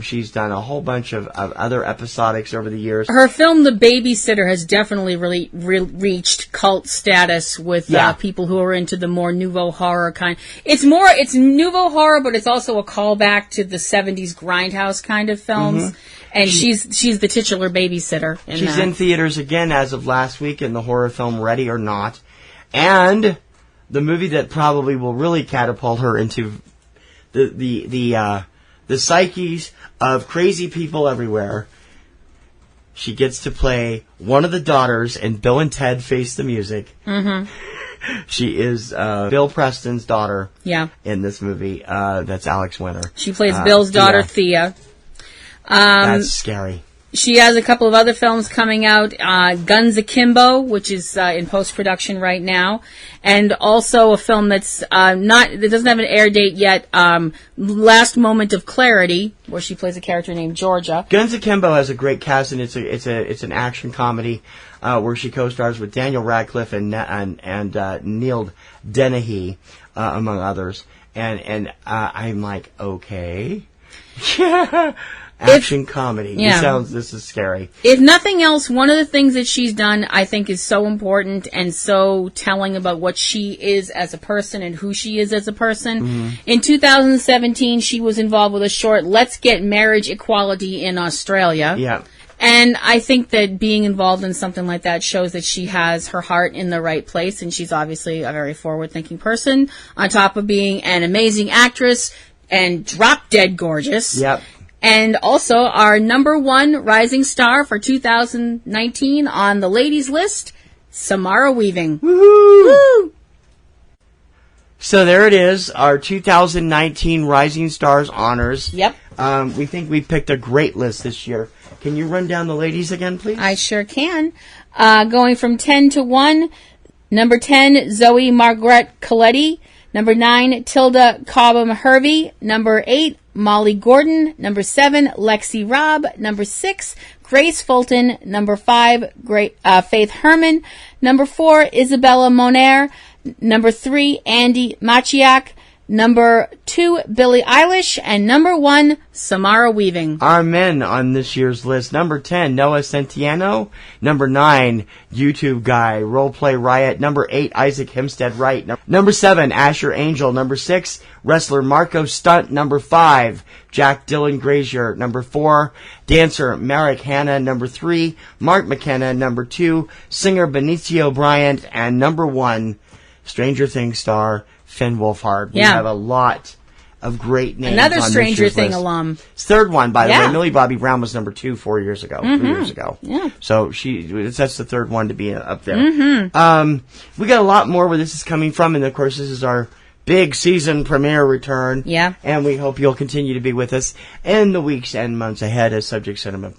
[SPEAKER 1] She's done a whole bunch of other episodics over the years.
[SPEAKER 4] Her film, The Babysitter, has definitely really reached cult status with people who are into the more nouveau horror kind. It's nouveau horror, but it's also a callback to the 70s grindhouse kind of films. And she's the titular babysitter.
[SPEAKER 1] She's in theaters again as of last week in the horror film Ready or Not. And the movie that probably will really catapult her into the psyches of crazy people everywhere. She gets to play one of the daughters in Bill and Ted Face the Music. She is Bill Preston's daughter in this movie. That's Alex Winter.
[SPEAKER 4] She plays Bill's daughter, Thea.
[SPEAKER 1] That's scary.
[SPEAKER 4] She has a couple of other films coming out, Guns Akimbo, which is in post-production right now, and also a film that doesn't have an air date yet, Last Moment of Clarity, where she plays a character named Georgia.
[SPEAKER 1] Guns Akimbo has a great cast, and it's an action comedy where she co-stars with Daniel Radcliffe and Neil Dennehy, among others. And I'm like, okay. Action comedy. This is scary.
[SPEAKER 4] If nothing else, one of the things that she's done, I think, is so important and so telling about what she is as a person and who she is as a person. In 2017, she was involved with a short, Let's Get Marriage Equality in Australia.
[SPEAKER 1] Yeah.
[SPEAKER 4] And I think that being involved in something like that shows that she has her heart in the right place, and she's obviously a very forward-thinking person, on top of being an amazing actress and drop-dead gorgeous.
[SPEAKER 1] Yep.
[SPEAKER 4] And also our number 1 rising star for 2019 on the ladies list, Samara Weaving.
[SPEAKER 1] Woohoo! Woo! So there it is, our 2019 Rising Stars honors.
[SPEAKER 4] Yep.
[SPEAKER 1] We think we picked a great list this year. Can you run down the ladies again, please?
[SPEAKER 4] I sure can. Going from 10 to 1, number 10, Zoey Margaret Coletti. Number 9, Tilda Cobham Hervey. Number 8, Molly Gordon. Number 7, Lexi Robb. Number 6, Grace Fulton. Number 5, Faith Herman. Number 4, Isabella Mounier. Number 3, Andy Machiak. Number 2, Billie Eilish. And number 1, Samara Weaving.
[SPEAKER 1] Our men on this year's list. Number 10, Noah Centineo. Number 9, YouTube guy, Roleplay Riot. Number 8, Isaac Hempstead Wright. Number 7, Asher Angel. Number 6, wrestler Marco Stunt. Number 5, Jack Dillon Greasier. Number 4, dancer Marek Hanna. Number 3, Marc McKenna. Number 2, singer Benicio Bryant. And number 1, Stranger Things star Finn Wolfhard. We have a lot of great names.
[SPEAKER 4] Another
[SPEAKER 1] on
[SPEAKER 4] Stranger
[SPEAKER 1] this
[SPEAKER 4] Thing
[SPEAKER 1] list.
[SPEAKER 4] alum.
[SPEAKER 1] Third one, by the way. Millie Bobby Brown was number 2 3 years ago.
[SPEAKER 4] Yeah.
[SPEAKER 1] So that's the third one to be up there. We got a lot more where this is coming from, and of course this is our big season premiere return.
[SPEAKER 4] Yeah.
[SPEAKER 1] And we hope you'll continue to be with us in the weeks and months ahead as Subject Cinema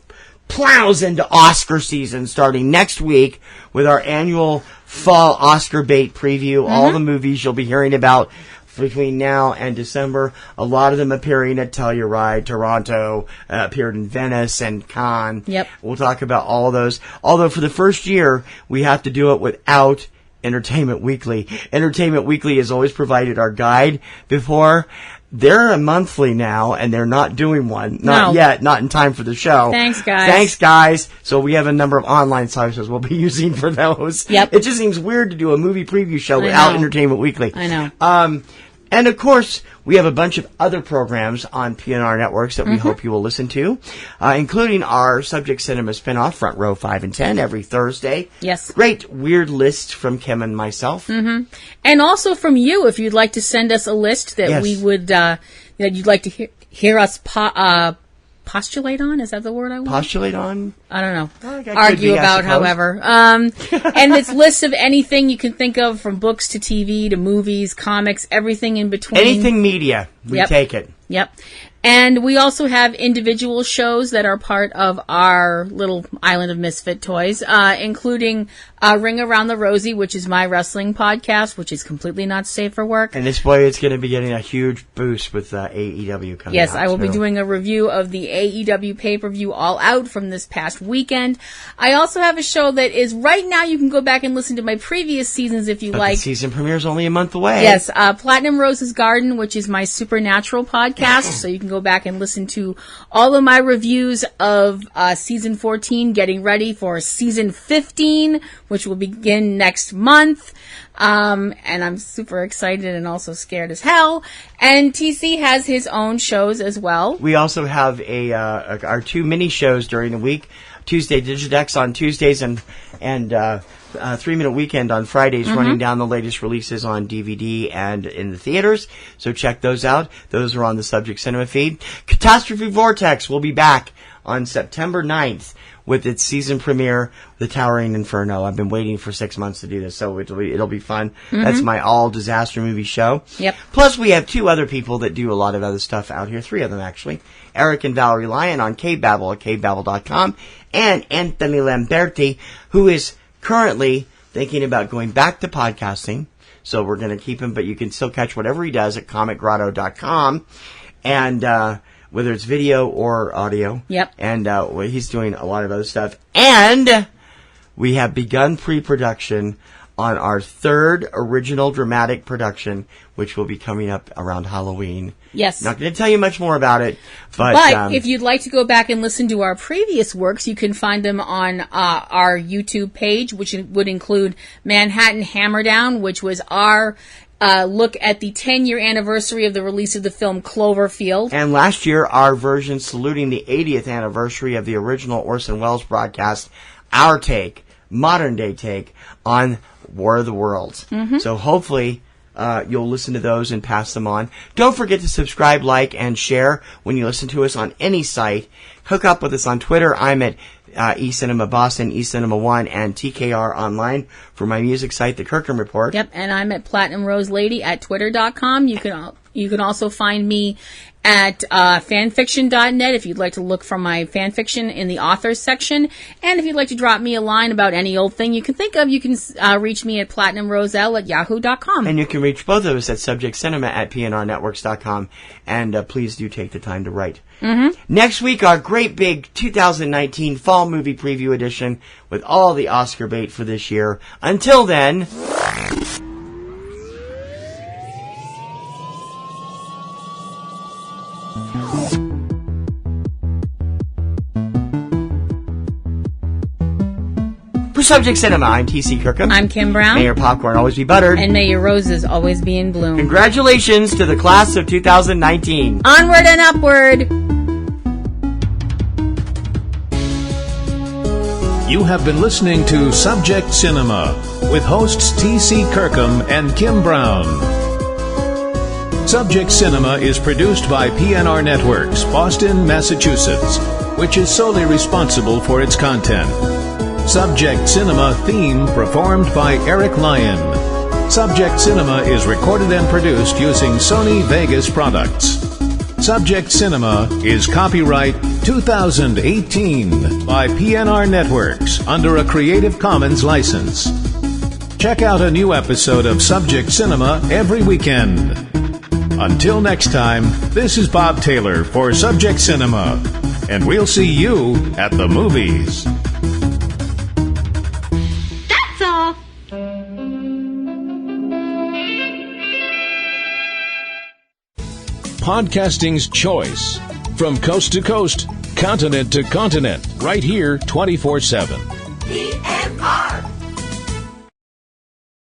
[SPEAKER 1] plows into Oscar season starting next week with our annual fall Oscar bait preview. All the movies you'll be hearing about between now and December. A lot of them appearing at Telluride, Toronto, appeared in Venice and Cannes.
[SPEAKER 4] Yep.
[SPEAKER 1] We'll talk about all of those. Although for the first year, we have to do it without Entertainment Weekly. Entertainment Weekly has always provided our guide before. They're a monthly now, and they're not doing one. Not yet, not in time for the show.
[SPEAKER 4] Thanks, guys.
[SPEAKER 1] So we have a number of online sources we'll be using for those.
[SPEAKER 4] Yep.
[SPEAKER 1] It just seems weird to do a movie preview show without Entertainment Weekly.
[SPEAKER 4] I know.
[SPEAKER 1] And of course, we have a bunch of other programs on PNR Networks that we hope you will listen to, including our Subject Cinema spinoff, Front Row 5 and 10, every Thursday.
[SPEAKER 4] Yes.
[SPEAKER 1] Great weird list from Kim and myself.
[SPEAKER 4] And also from you, if you'd like to send us a list that we would, that you'd like to hear us postulate on? Is that the word I want?
[SPEAKER 1] Postulate on?
[SPEAKER 4] I don't know.
[SPEAKER 1] Well, that
[SPEAKER 4] Argue
[SPEAKER 1] could be,
[SPEAKER 4] about, however. And it's lists of anything you can think of, from books to TV to movies, comics, everything in between.
[SPEAKER 1] Anything media. We take it.
[SPEAKER 4] Yep. And we also have individual shows that are part of our little island of misfit toys, including Ring Around the Rosie, which is my wrestling podcast, which is completely not safe for work.
[SPEAKER 1] And this boy is going to be getting a huge boost with AEW coming out.
[SPEAKER 4] Yes, I will be doing a review of the AEW pay-per-view All Out from this past weekend. I also have a show that is, right now you can go back and listen to my previous seasons if you like.
[SPEAKER 1] The season premiere is only a month away.
[SPEAKER 4] Yes, Platinum Rose's Garden, which is my supernatural podcast, so you can go back and listen to all of my reviews of season 14, getting ready for season 15, which will begin next month. And I'm super excited and also scared as hell. And TC has his own shows as well.
[SPEAKER 1] We also have our 2 mini shows during the week. Tuesday Digidex on Tuesdays and 3 Minute Weekend on Fridays, running down the latest releases on DVD and in the theaters. So check those out. Those are on the Subject Cinema feed. Catastrophe Vortex will be back on September 9th with its season premiere, The Towering Inferno. I've been waiting for 6 months to do this, so it'll be fun. That's my all disaster movie show.
[SPEAKER 4] Yep.
[SPEAKER 1] Plus, we have 2 other people that do a lot of other stuff out here. 3 of them, actually. Eric and Valerie Lyon on Cavebabble at cavebabble.com, and Anthony Lamberti, who is currently thinking about going back to podcasting. So we're going to keep him, but you can still catch whatever he does at comicgrotto.com. And, whether it's video or audio.
[SPEAKER 4] Yep.
[SPEAKER 1] And, he's doing a lot of other stuff. And we have begun pre-production on our 3rd original dramatic production, which will be coming up around Halloween.
[SPEAKER 4] Yes.
[SPEAKER 1] Not going to tell you much more about it, but
[SPEAKER 4] if you'd like to go back and listen to our previous works, you can find them on our YouTube page, which would include Manhattan Hammerdown, which was our look at the 10-year anniversary of the release of the film Cloverfield.
[SPEAKER 1] And last year, our version saluting the 80th anniversary of the original Orson Welles broadcast, our take, modern-day take, on War of the Worlds. So hopefully you'll listen to those and pass them on. Don't forget to subscribe, like, and share when you listen to us on any site. Hook up with us on Twitter. I'm at eCinemaBoston, eCinemaOne, and TKR Online for my music site, The Kirkham Report.
[SPEAKER 4] Yep, and I'm at Platinum Rose Lady at Twitter.com. You can also find me at fanfiction.net if you'd like to look for my fanfiction in the authors section. And if you'd like to drop me a line about any old thing you can think of, you can reach me at platinumroselle at yahoo.com.
[SPEAKER 1] And you can reach both of us at subjectcinema at PNRNetworks.com. And please do take the time to write. Next week, our great big 2019 fall movie preview edition with all the Oscar bait for this year. Until then... Subject Cinema, I'm T.C. Kirkham.
[SPEAKER 4] I'm Kim Brown.
[SPEAKER 1] May your popcorn always be buttered.
[SPEAKER 4] And may your roses always be in bloom.
[SPEAKER 1] Congratulations to the class of 2019.
[SPEAKER 4] Onward and upward.
[SPEAKER 2] You have been listening to Subject Cinema with hosts T.C. Kirkham and Kim Brown. Subject Cinema is produced by PNRNetworks, Boston, Massachusetts, which is solely responsible for its content. Subject Cinema theme performed by Eric Lyon. Subject Cinema is recorded and produced using Sony Vegas products. Subject Cinema is copyright 2018 by PNRNetworks under a Creative Commons license. Check out a new episode of Subject Cinema every weekend. Until next time, this is Bob Taylor for Subject Cinema, and we'll see you at the movies.
[SPEAKER 7] That's all.
[SPEAKER 2] Podcasting's choice. From coast to coast, continent to continent, right here 24/7.